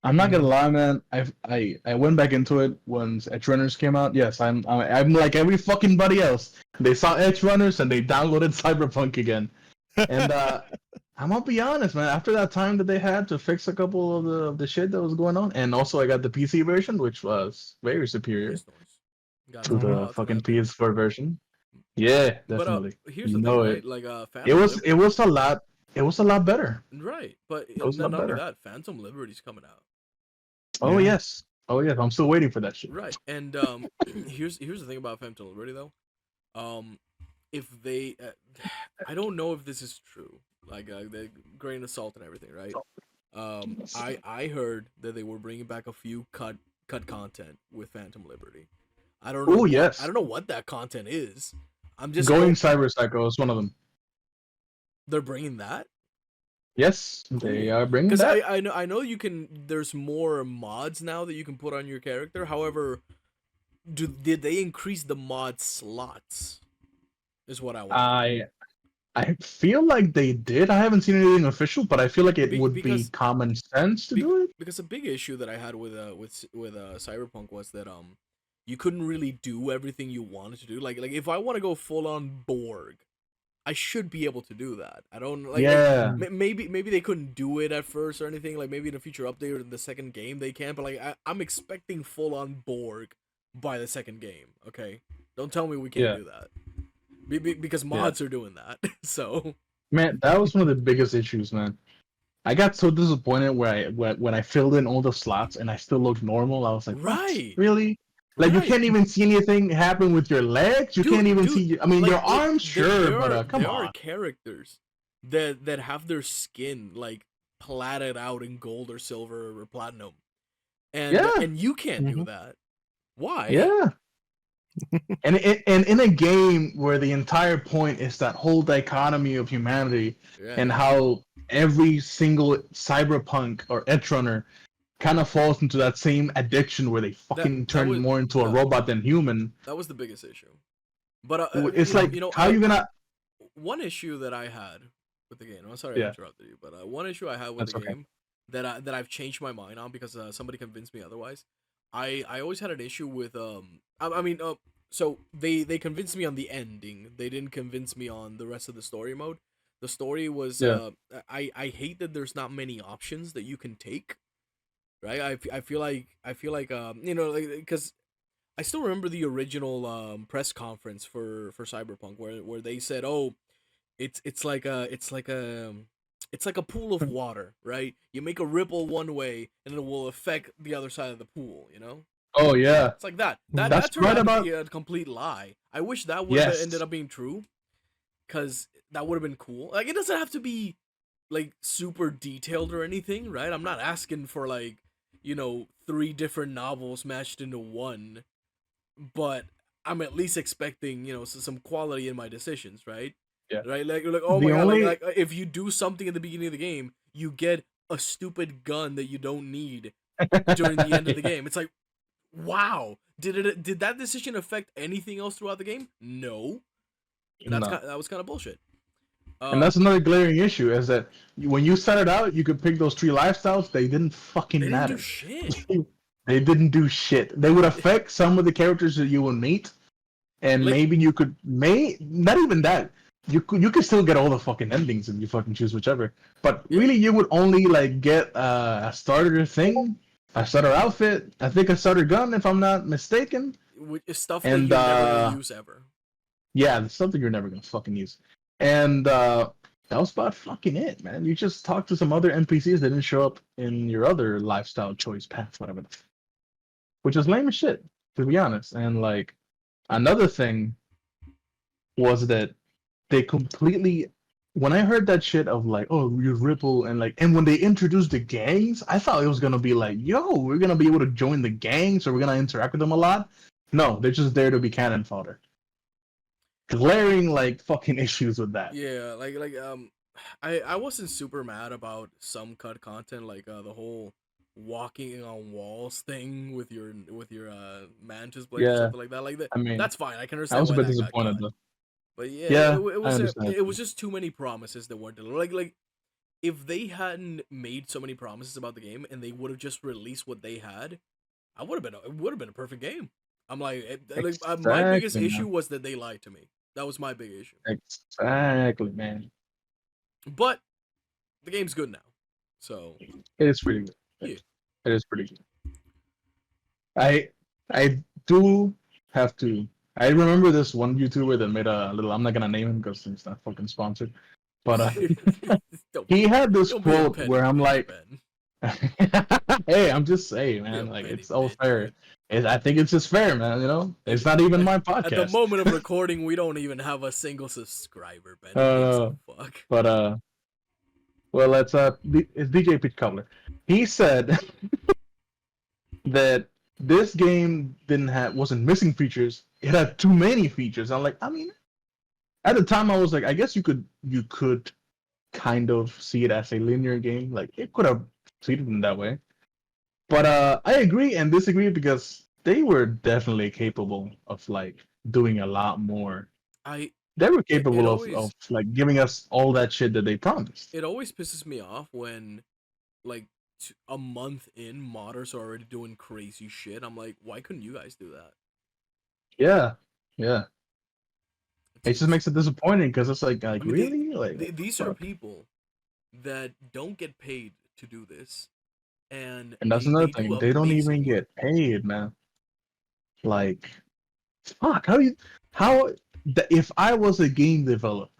I'm not gonna lie, man. I went back into it once Edge Runners came out. Yes, I'm like every fucking buddy else. They saw Edge Runners and they downloaded Cyberpunk again. And I'm gonna be honest, man. After that time that they had to fix a couple of the shit that was going on, and also I got the PC version, which was very superior to the fucking PS4 version. Yeah, definitely. But here's the thing, right? Like it was a lot better. Right, but not only better. that, Phantom Liberty's coming out. Oh yes, I'm still waiting for that shit. Right, and here's the thing about Phantom Liberty though. If they, I don't know if this is true. Like the grain of salt and everything, right? I heard that they were bringing back a few cut content with Phantom Liberty. I don't know. I don't know what that content is. I'm just going Cyber Psycho is one of them. They're bringing that. Yes, they are bringing that. Because I know you can. There's more mods now that you can put on your character. However, did they increase the mod slots? Is what I want. I feel like they did. I haven't seen anything official, but I feel like it would be common sense to do it. Because a big issue that I had with Cyberpunk was that you couldn't really do everything you wanted to do. Like if I want to go full on Borg, I should be able to do that. I don't like. Yeah. Like, maybe they couldn't do it at first or anything. Like maybe in a future update or in the second game they can. But like I'm expecting full on Borg by the second game. Okay, don't tell me we can't do that. Because mods are doing that. So man, that was one of the biggest issues, man. I got so disappointed when I filled in all the slots and I still looked normal. I was like, right, what? Really? Like you can't even see anything happen with your legs. You can't even see. I mean, like, your arms, sure, but come on. There are characters that have their skin like platted out in gold or silver or platinum, and you can't do that. Why? Yeah. and in a game where the entire point is that whole dichotomy of humanity and how every single cyberpunk or edge runner kind of falls into that same addiction where they fucking turn more into a robot than human. That was the biggest issue. But it's like, how are you gonna? One issue that I had with the game. I'm sorry I interrupted you, but one issue I had with the game that I've changed my mind on because somebody convinced me otherwise. I always had an issue with so they convinced me on the ending. They didn't convince me on the rest of the story mode. The story was I hate that there's not many options that you can take. Right? I feel like you know, like, because I still remember the original press conference for Cyberpunk where they said, "Oh, it's like a pool of water, right? You make a ripple one way, and it will affect the other side of the pool. You know." Oh yeah, it's like that. That turned out to be a complete lie. I wish that would have ended up being true, because that would have been cool. Like it doesn't have to be like super detailed or anything, right? I'm not asking for like, you know, 3 different novels matched into one, but I'm at least expecting, you know, some quality in my decisions, right? Yeah. Right? Like oh my god, like if you do something at the beginning of the game, you get a stupid gun that you don't need during the end of the game. It's like, wow. Did that decision affect anything else throughout the game? No. And that was kind of bullshit. And that's another glaring issue is that when you started out, you could pick those 3 lifestyles. They didn't fucking matter. Do shit. They didn't do shit. They would affect some of the characters that you will meet, and like, maybe you could not even that. you could still get all the fucking endings if you fucking choose whichever. But Yeah. really, you would only like get a starter thing, a starter outfit, I think a starter gun, if I'm not mistaken, Stuff that and you're never gonna use ever. yeah, it's something you're never gonna fucking use. And that was about fucking it, man. You just talk to some other NPCs that didn't show up in your other lifestyle choice path, whatever. Which is lame as shit, to be honest. And like another thing was that they completely when I heard that shit of like, oh, you Ripple and like, and when they introduced the gangs, I thought it was gonna be like, yo, we're gonna be able to join the gangs or we're gonna interact with them a lot. No, they're just there to be cannon fodder. Glaring like fucking issues with that. Yeah, I wasn't super mad about some cut content, like the whole walking on walls thing with your mantis blade or Yeah, something like that. I mean, That's fine. I can I understand was a why bit that got disappointed cut. though. But yeah, Yeah, it I was understand. it was just too many promises that weren't delivered. Like if they hadn't made so many promises about the game and they would have just released what they had, it would have been a perfect game. I'm my biggest Exactly, issue man. was that they lied to me. That was my big issue. Exactly, man. But the game's good now, so It is pretty good. yeah. It is pretty good. I do have to. I remember this one YouTuber that made a little. I'm not gonna name him because he's not fucking sponsored. But he had this Don't be a quote petty where I'm bitch, like, man. "Hey, I'm just saying, Be a man. Like petty it's all bitch, fair. man. I think it's just fair, man. You know, it's not even my At the podcast. moment of recording, we don't even have a single subscriber, Ben. Who gives a fuck? But well, it's DJ Pitch Cobbler. He said that this game wasn't missing features. It had too many features. I'm like, I mean, at the time I was like, I guess you could kind of see it as a linear game. Like it could have treated in that way. But I agree and disagree because they were definitely capable of like doing a lot more. I They were it capable of always like giving us all that shit that they promised. it always pisses me off when like a month in modders are already doing crazy shit. I'm like, why couldn't you guys do that? Yeah, yeah. It just It's makes it disappointing because it's like I mean really like what these the are fuck? people that don't get paid to do this, and And that's they another do thing. They don't amazing even work. get paid, man. Like, fuck. How if I was a game developer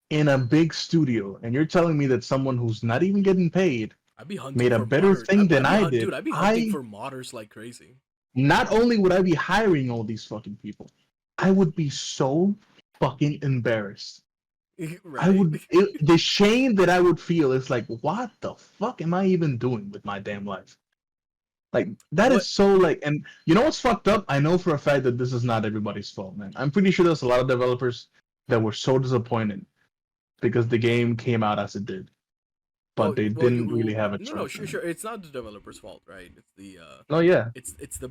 in a big studio and you're telling me that someone who's not even getting paid I'd be hunting made a for better modders. thing than I Dude, did, I'd be hunting I for modders like crazy. not only would I be hiring all these fucking people, I would be so fucking embarrassed. Right? The shame that I would feel is like, what the fuck am I even doing with my damn life? Like that is What? so like, and you know what's fucked up? I know for a fact that this is not everybody's fault, man. I'm pretty sure there's a lot of developers that were so disappointed because the game came out as it did, but they didn't really have a no, choice. sure. It's not the developer's fault, right? It's the Oh yeah, it's the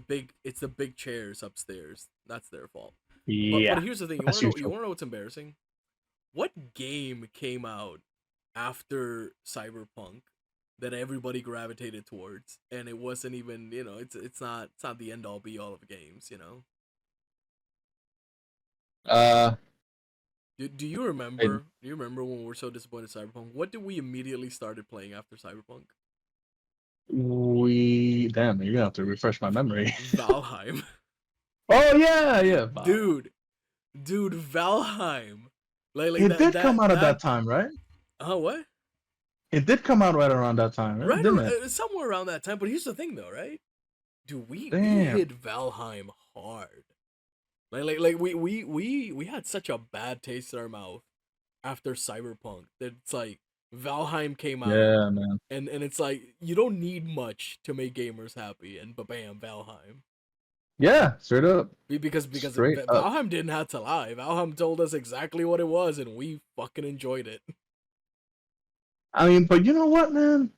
big chairs upstairs. That's their fault. But yeah, here's the thing. as You usual. wanna know what's embarrassing? What game came out after Cyberpunk that everybody gravitated towards, and it wasn't even, it's not the end all be all of games, you know? Uh, Do you remember? Do you remember when we were so disappointed in Cyberpunk? What did we immediately started playing after Cyberpunk? damn, you're gonna have to refresh my memory. Valheim. Oh yeah, yeah, dude, Valheim. It did come out at that time, right? What? It did come out right around that time, right? Didn't it? Somewhere around that time. But here's the thing, though, right? Dude, we Damn. hit Valheim hard. We had such a bad taste in our mouth after Cyberpunk that it's like Valheim came out. Yeah, man. And it's like you don't need much to make gamers happy, and bam, Valheim. Yeah, straight up. Because Straight up. Valheim didn't have to lie. Valheim told us exactly what it was, and we fucking enjoyed it. I mean, but you know what, man?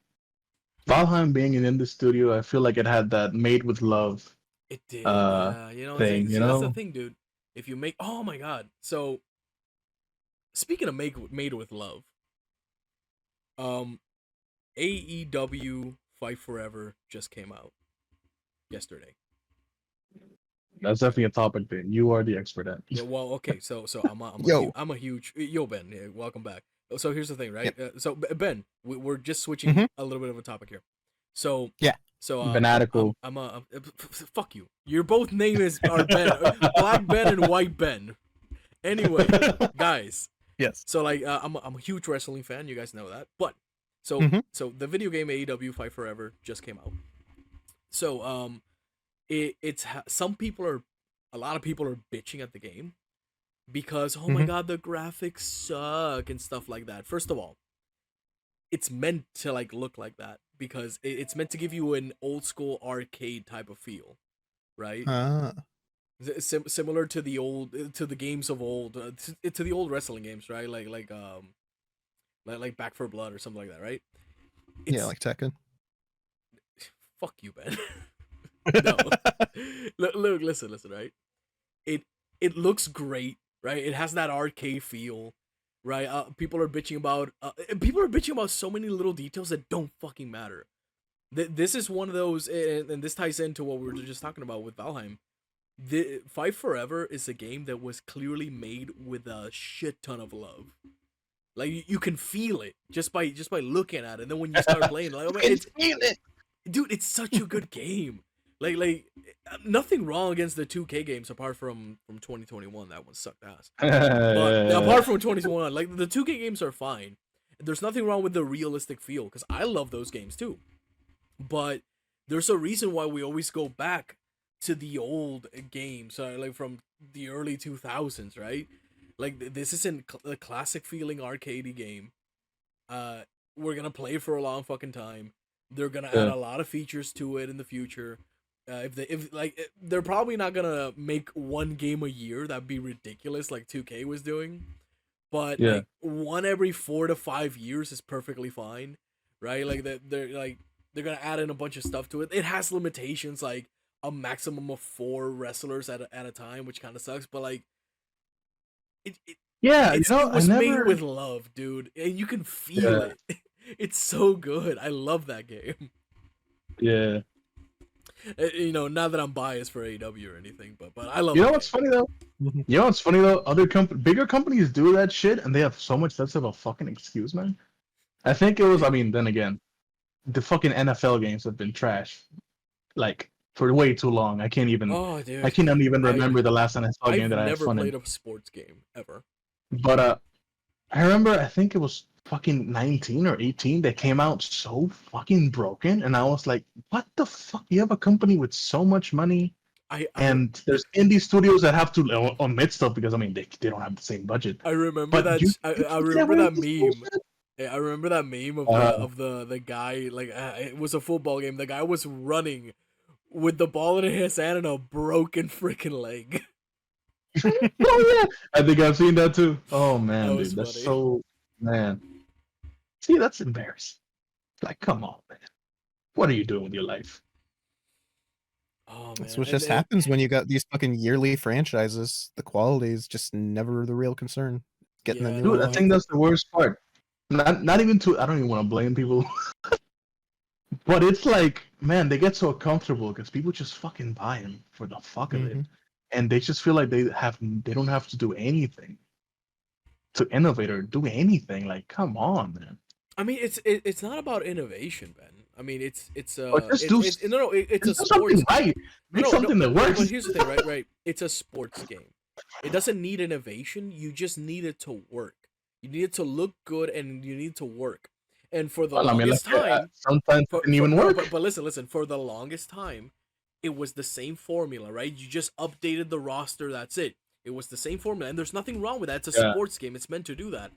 Valheim being in the studio, I feel like it had that made with love. It did, yeah. Thing, that's the thing, dude. If you make, oh my god. So, speaking of made with love, AEW Fight Forever just came out yesterday. That's definitely a topic that you are the expert at. Yeah, well, okay, so Yo. I'm a huge yo Ben. Yeah, welcome back. So here's the thing, right? Yep. So Ben, we're just switching Mhm. a little bit of a topic here. So Yeah. so Fanatical. fuck you. Your both name is are Ben, Black Ben and White Ben. Anyway, guys. Yes. So like I'm a huge wrestling fan. You guys know that. But so Mhm. so the video game AEW Fight Forever just came out. So it's a lot of people are bitching at the game because oh my Mhm. god, the graphics suck and stuff like that. First of all, it's meant to like look like that because it's meant to give you an old school arcade type of feel, right? Ah. Similar to the games of old, to the old wrestling games, right? Like Back for Blood or something like that, right? Yeah, like Tekken. Fuck you, Ben. No. Look, listen, right? It looks great, right? It has that arcade feel, right? People are bitching about so many little details that don't fucking matter. This is one of those, and this ties into what we were just talking about with Valheim. The Fight Forever is a game that was clearly made with a shit ton of love. Like you can feel it just by looking at it. And then when you start playing, like, oh man, dude, it's such a good game. Like nothing wrong against the 2K games apart from 2021. That one sucked ass. But apart from 2021, like the 2K games are fine. There's nothing wrong with the realistic feel because I love those games too. But there's a reason why we always go back to the old games, like from the early 2000s, right? Like this isn't a classic feeling arcadey game. We're gonna play for a long fucking time. They're gonna add a lot of features to it in the future. They're probably not gonna make one game a year. That'd be ridiculous, like 2K was doing. But like one every 4 to 5 years is perfectly fine, right? Like they're gonna add in a bunch of stuff to it. It has limitations, like a maximum of 4 wrestlers at a time, which kind of sucks. But like, it was made with love, dude, and you can feel it. It's so good. I love that game. Yeah. You know, not that I'm biased for AEW or anything, but I love. You know what's funny though? Other bigger companies do that shit, and they have so much less of a fucking excuse, man. I think it was. I mean, then again, the fucking NFL games have been trash, like for way too long. I can't even. Oh, dude. I cannot even remember the last NFL game that I had fun in. I've never played a sports game ever. But I remember. I think it was fucking 19 or 18 that came out so fucking broken, and I was like, what the fuck? You have a company with so much money, and there's indie studios that have to omit stuff because I mean they don't have the same budget. I remember that. I remember that meme. I remember that meme of the guy, like it was a football game. The guy was running with the ball in his hand and a broken freaking leg. Oh yeah, I think I've seen that too. Oh man, dude, that's funny. so man. See, that's embarrassing. Like, come on, man. What are you doing with your life? Oh man, That's what just happens when you got these fucking yearly franchises. The quality is just never the real concern. Getting the new Dude, one. I think that's the worst part. Not even I don't even want to blame people. But it's like, man, they get so comfortable because people just fucking buy them for the fuck of it. And they just feel like they don't have to do anything to innovate or do anything. Like, come on, man. I mean, it's not about innovation, Ben. I mean, it's a sports something right. Make something that works. But here's the thing, right? It's a sports game. It doesn't need innovation. You just need it to work. You need it to look good, and you need it to work. And for the longest time, sometimes it didn't even work. But listen. For the longest time, it was the same formula, right? You just updated the roster. That's it. It was the same formula, and there's nothing wrong with that. It's a sports game. It's meant to do that.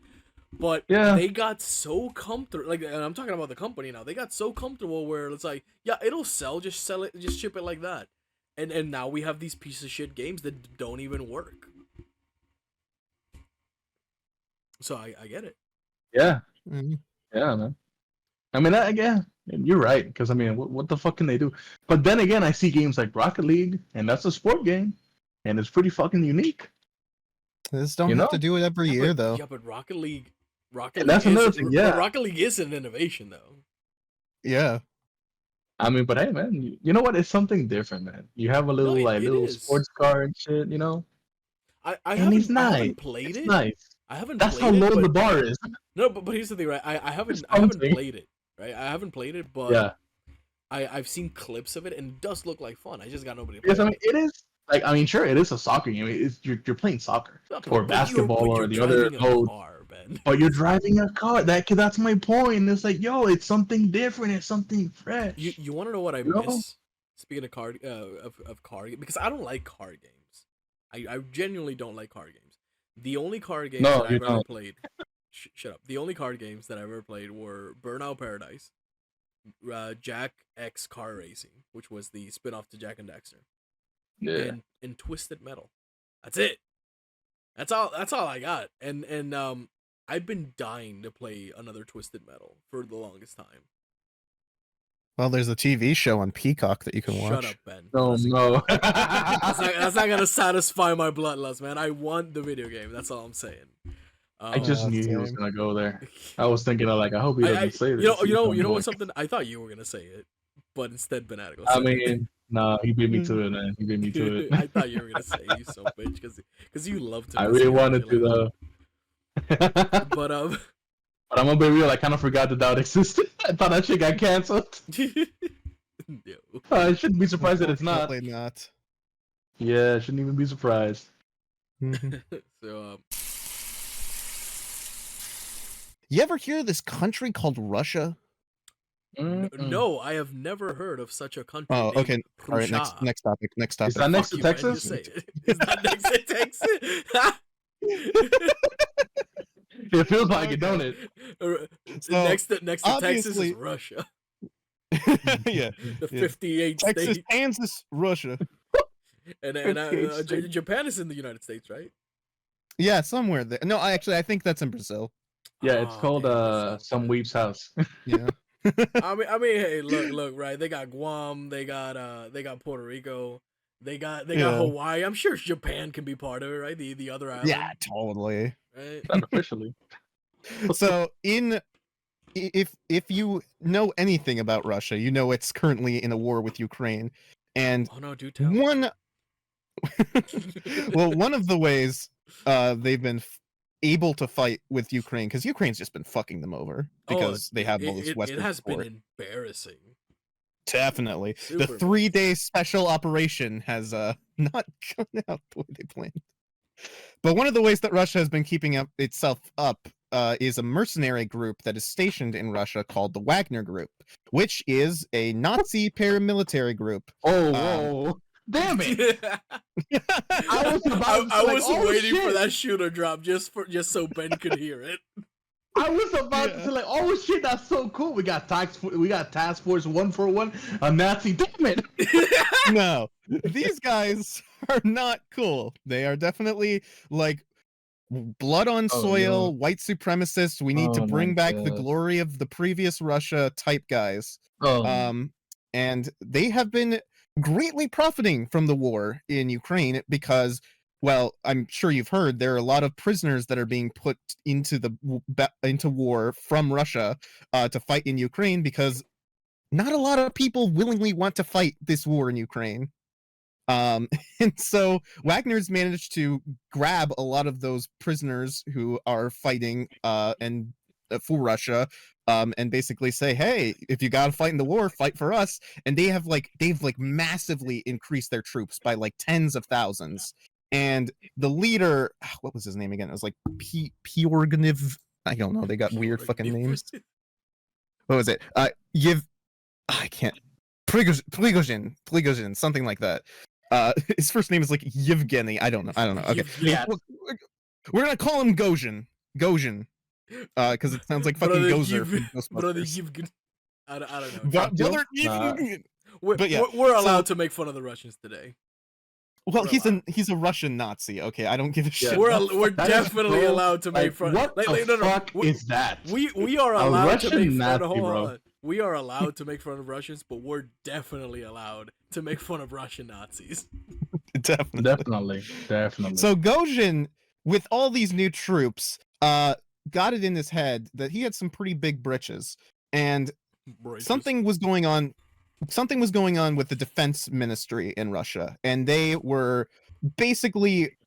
But they got so comfortable, like, and I'm talking about the company now. They got so comfortable where it's like, yeah, it'll sell. Just sell it. Just ship it like that. And now we have these piece of shit games that don't even work. So I get it. Yeah. Yeah, man. I mean, again, you're right. Because I mean, what the fuck can they do? But then again, I see games like Rocket League, and that's a sport game, and it's pretty fucking unique. This don't have to do it every year, though. Yeah, but Rocket League that's another thing. Yeah, Rocket League is an innovation, though. Yeah. I mean, but hey, man, you know what? It's something different, man. You have a little it little is. sports car and shit, you know. I And it's haven't I nice. haven't played It's it. nice. I haven't That's how played it, low the but bar is. no, but here's the thing, right? I It's haven't something. played it, right? I haven't played it, but Yeah. I've seen clips of it, and it does look like fun. I just got nobody to play Because I mean, with. it is like I mean, sure, it is a soccer game. It's you're playing soccer or basketball But you're or the other driving a mode. car, man. But you're driving a car. That's my point. It's like, yo, it's something different. It's something fresh. You want to know what I You know? miss? Speaking of car because I don't like car games. I genuinely don't like car games. The only car games No, that you I've ever don't. played, shut up. The only card games that I've ever played were Burnout Paradise, Jack X Car Racing, which was the spin-off to Jack and Daxter, Yeah. and Twisted Metal. That's it. That's all I got. And I've been dying to play another Twisted Metal for the longest time. Well, there's a TV show on Peacock that you can watch. Shut up, Ben. No, no. That's not gonna satisfy my bloodlust, man. I want the video game. That's all I'm saying. I just knew he was same. gonna go there. I was thinking of like, I hope he doesn't say this. You know what? Something I thought you were gonna say it, but instead Ben had to go say I it. mean, nah, he beat me to it, man. He beat me to it. I thought you were gonna say it, you son of a bitch, because you love to. I really wanted to though. though. But But I'm gonna be real. I kind of forgot that existed. I thought that shit got canceled. Yo. I shouldn't be surprised that it's not. Unfortunately not. Yeah, I shouldn't even be surprised. Mhm. So You ever hear of this country called Russia? no, I have never heard of such a country. Oh, named okay. All right, Prussia. next topic. Next topic. Is that next Fuck to you, man, just Texas? say it. Is that next to Texas? It feels like it, don't it? So, next to Texas obviously- is Russia. Yeah. The Yeah. 58 Texas, states. Kansas, Russia. And 58 states. Japan is in the United States, right? Yeah, somewhere there. No, I think that's in Brazil. Yeah, it's Oh, called damn, that's so some good. weeb's house. Yeah. I mean, hey, look, right? They got Guam, they got Puerto Rico, they got Yeah. Hawaii. I'm sure Japan can be part of it, right? The other island. Yeah, totally. Right? Unofficially. So if you know anything about Russia, you know it's currently in a war with Ukraine. And Oh no, do tell. one one of the ways they've been able to fight with Ukraine, because Ukraine's just been fucking them over because they have all this Western It has support. been embarrassing. Definitely. Super The 3-day special operation has not gone out the way they planned. But one of the ways that Russia has been keeping itself up is a mercenary group that is stationed in Russia called the Wagner Group, which is a Nazi paramilitary group. Oh, whoa. Damn it! I was about to I say, was like, oh, waiting for shit. that shooter drop just so Ben could hear it. I was about to say like, oh shit, that's so cool. We got task force 141, a Nazi. Damn it! No, these guys are not cool. They are definitely like blood on Oh, soil, no. white supremacists. We need to Oh, bring my back the God. glory of the previous Russia type guys. Oh, And they have been greatly profiting from the war in Ukraine because, well, I'm sure you've heard there are a lot of prisoners that are being put into into war from Russia to fight in Ukraine because not a lot of people willingly want to fight this war in Ukraine. And so Wagner's managed to grab a lot of those prisoners who are fighting and for Russia, and basically say, hey, if you gotta fight in the war, fight for us. And they've massively increased their troops by like tens of thousands. And the leader, what was his name again? It was like Piorganiv. I don't know. They got weird fucking names. What was it? I can't. Prigozhin, something like that. His first name is like Yevgeny. I don't know. Okay. yeah. We're gonna call him Gozhin. Because it sounds like fucking Gozer from Brother Ghostbusters. Yevgen. I don't know. Brother Nah. Yevgen. We're, but yeah, we're allowed so- to make fun of the Russians today. Well, We're he's a Russian Nazi. Okay, I don't give a shit. We're that is definitely so- allowed to make fun. What the fuck is that? We are A allowed to Russian make fun. Nazi, Hold bro. on. We are allowed to make fun of Russians, but we're definitely allowed to make fun of Russian Nazis. Definitely. Definitely. So Gozhin, with all these new troops, got it in his head that he had some pretty big britches, and Bridges. something was going on. something was going on with the defense ministry in Russia, and they were basically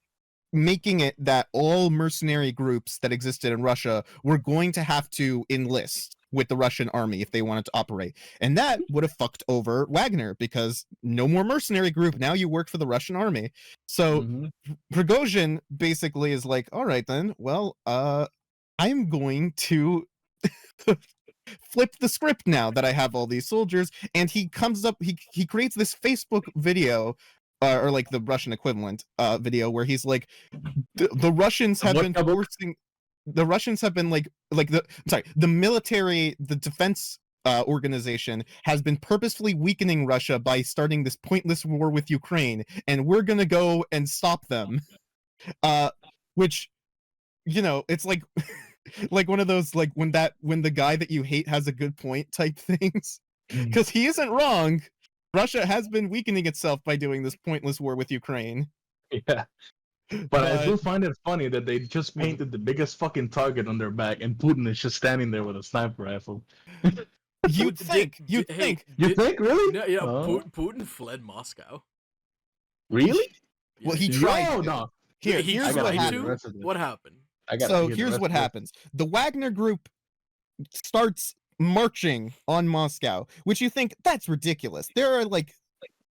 making it that all mercenary groups that existed in Russia were going to have to enlist with the Russian army if they wanted to operate. And that would have fucked over Wagner, because no more mercenary group. Now you work for the Russian army. So Prigozhin basically is like, all right then, well, I'm going to flip the script now that I have all these soldiers. And he comes up, he creates this Facebook video, or like the Russian equivalent video, where he's like, the Russians have been forcing, the Russians have been the military, the defense organization has been purposefully weakening Russia by starting this pointless war with Ukraine, and we're gonna go and stop them. Which, you know, it's like like one of those, like when the guy that you hate has a good point type things, because he isn't wrong. Russia has been weakening itself by doing this pointless war with Ukraine. Yeah. But I do find it funny that they just painted the biggest fucking target on their back, and Putin is just standing there with a sniper rifle. You'd think. You think, really? Yeah, Putin fled Moscow. Really? Well, he tried. No. Here's what happened. What happened? So here's what happens. The Wagner group starts marching on Moscow, which you think, that's ridiculous. There are like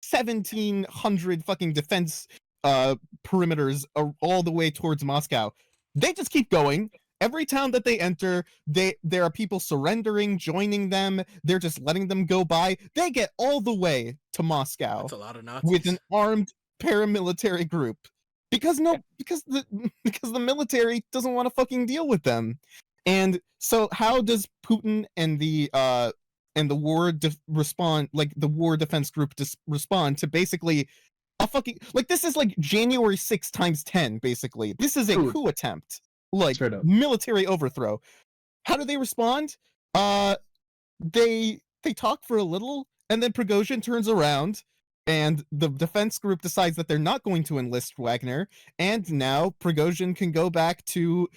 1,700 fucking defense perimeters all the way towards Moscow. They just keep going. Every town that they enter, there are people surrendering, joining them. They're just letting them go by. They get all the way to Moscow. That's a lot of Nazis. With an armed paramilitary group. Because the military doesn't want to fucking deal with them. And so how does Putin and the war respond, like the war defense group respond to basically a fucking, like, this is like January 6 times 10, basically. This is a coup attempt, like military overthrow. How do they respond? They talk for a little, and then Prigozhin turns around, and the defense group decides that they're not going to enlist Wagner, and now Prigozhin can go back to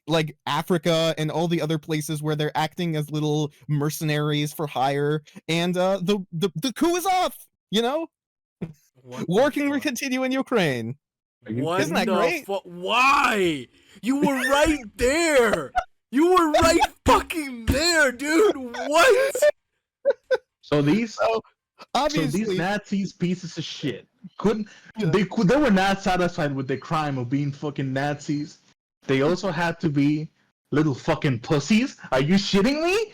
like Africa and all the other places where they're acting as little mercenaries for hire, and the coup is off, you know? War can continue in Ukraine. Isn't that great? Why? You were right there. You were right fucking there, dude. What? So these obviously Nazis, pieces of shit, they were not satisfied with the crime of being fucking Nazis. They also had to be little fucking pussies. Are you shitting me?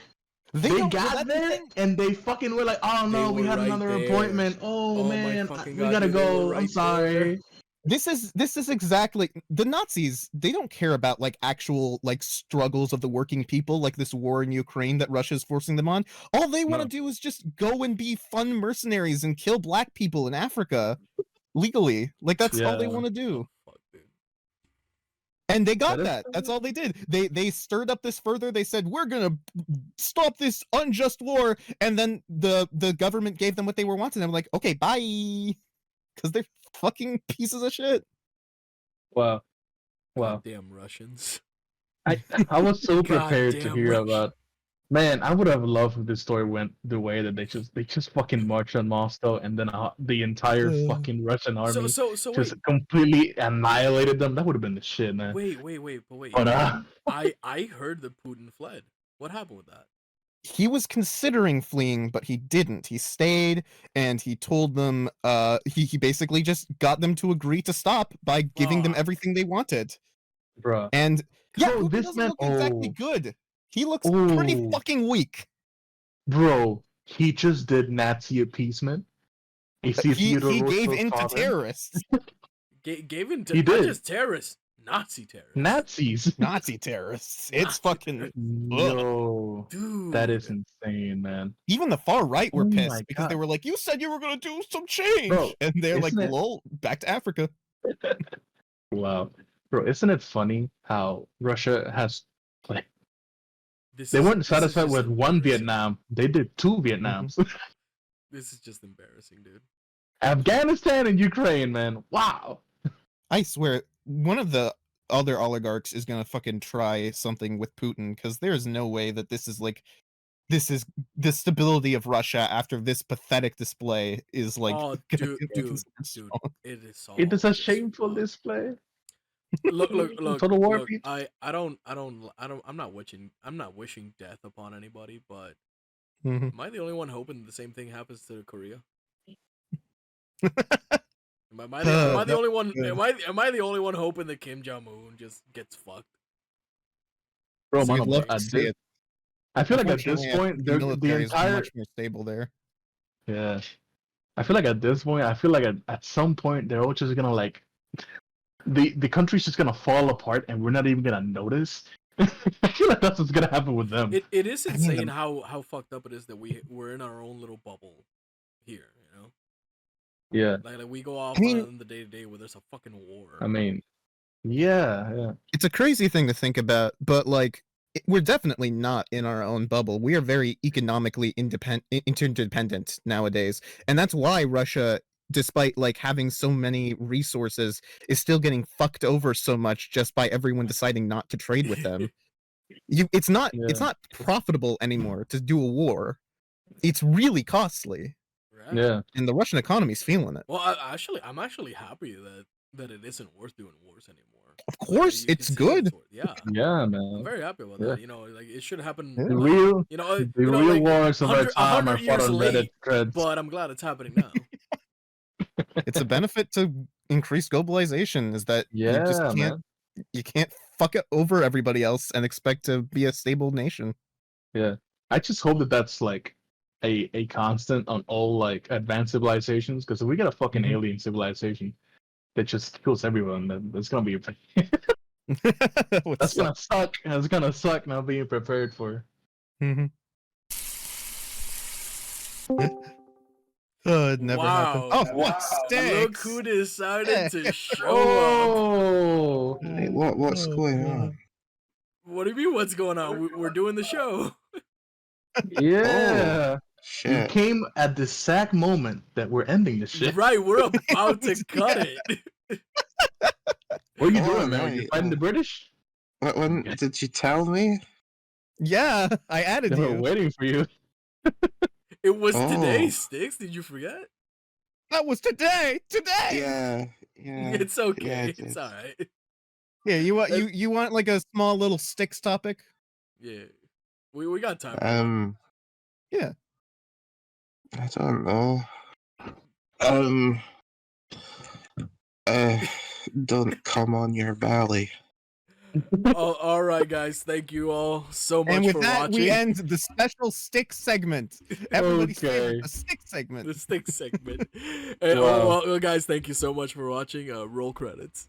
They got there and they fucking were like, oh no, we had another appointment. Oh man, we gotta go. I'm sorry. This is exactly the Nazis. They don't care about like actual like struggles of the working people, like this war in Ukraine that Russia is forcing them on. All they want to do is just go and be fun mercenaries and kill black people in Africa legally. Like that's all they want to do. And they got that. That's all they did. They stirred up this further. They said, we're gonna stop this unjust war, and then the government gave them what they were wanting. I'm like, okay, bye, because they're fucking pieces of shit. Wow. Damn Russians. I was so prepared to hear about. Man, I would have loved if this story went the way that they just fucking marched on Moscow, and then the entire fucking Russian army just completely annihilated them. That would have been the shit, man. Wait. I heard that Putin fled. What happened with that? He was considering fleeing, but he didn't. He stayed, and he told them. He basically just got them to agree to stop by giving them everything they wanted. Bruh. And Putin doesn't look exactly good. He looks pretty fucking weak. Bro, he just did Nazi appeasement. He gave in to terrorists. Gave in to not just terrorists, Nazi terrorists. Nazi terrorists. It's fucking... No. Dude. That is insane, man. Even the far right were pissed because they were like, you said you were going to do some change. Bro, and they're like, lol, back to Africa. Wow. Bro, isn't it funny how Russia has... like, they weren't satisfied with one Vietnam. They did two Vietnams. This is just embarrassing, dude. Afghanistan and Ukraine, man. Wow. I swear, one of the other oligarchs is gonna fucking try something with Putin, because there's no way that this is like the stability of Russia after this pathetic display is like Oh, gonna dude, be dude, considered dude, strong. it is so. It is a it is shameful fucked. display. Look, Total War look. peeps. I'm not wishing death upon anybody, but Mhm. am I the only one hoping the same thing happens to Korea? Am I the That only was one? good. Am I the only one hoping that Kim Jong Un just gets fucked? Bro, So you'd mano, love to at see this, it. I feel like at this Unfortunately, I think point, the the military is entire much more stable there. yeah. I feel like at this point, I feel like at some point they're all just gonna like the country's just gonna fall apart and we're not even gonna notice. I feel like that's what's gonna happen with them. It is I mean, insane how fucked up it is that we're in our own little bubble here. You know, Yeah, like we go off I mean- on the day to day where there's a fucking war. I mean, yeah. It's a crazy thing to think about, but like we're definitely not in our own bubble. We are very economically interdependent nowadays, and that's why Russia, despite like having so many resources, is still getting fucked over so much just by everyone deciding not to trade with them. It's not profitable anymore to do a war. It's really costly, Right? Yeah. and the Russian economy's feeling it. Well, I'm actually happy that it isn't worth doing wars anymore. Of course, You can it's see that good. worth- Yeah. Yeah, I'm man. very happy about Yeah. that. You know, like it should happen. Yeah. The like, real the real like, wars of our 100 time are 100 fought years on Reddit late, threads. but I'm glad it's happening now. It's a benefit to increased globalization is that you just Yeah, can't man. you can't fuck it over everybody else and expect to be a stable nation. Yeah. I just hope that that's like a constant on all like advanced civilizations. Because if we get a fucking Mhm. alien civilization that just kills everyone, then it's gonna be Would that's suck. gonna suck. That's gonna suck not being prepared for. Mhm. Oh, it never happened. Wow. Oh, what sticks? Look who decided to show up. Oh, Wait, what's Oh, going God. on? What do you mean? What's going on? We're doing the show. yeah. You Shit. came at the exact moment that we're ending this shit. Right, we're about to cut Yeah. it. What are you Oh, doing, man? Are you right, fighting the oh. British? When did you tell me? Yeah, I added They were you. waiting for you. It was today, Oh. Sticks. Did you forget? That was today. Yeah. It's okay. Yeah, I It's did. all right. Yeah, you want like a small little sticks topic? Yeah, we got time. For that. Yeah. I don't know. Don't come on your belly. Oh, all right, guys. Thank you all so much And with for that, watching. we end the special stick segment. Everybody's favorite, Okay. the stick segment. the stick segment. Hey, Wow. well, guys, thank you so much for watching. Roll credits.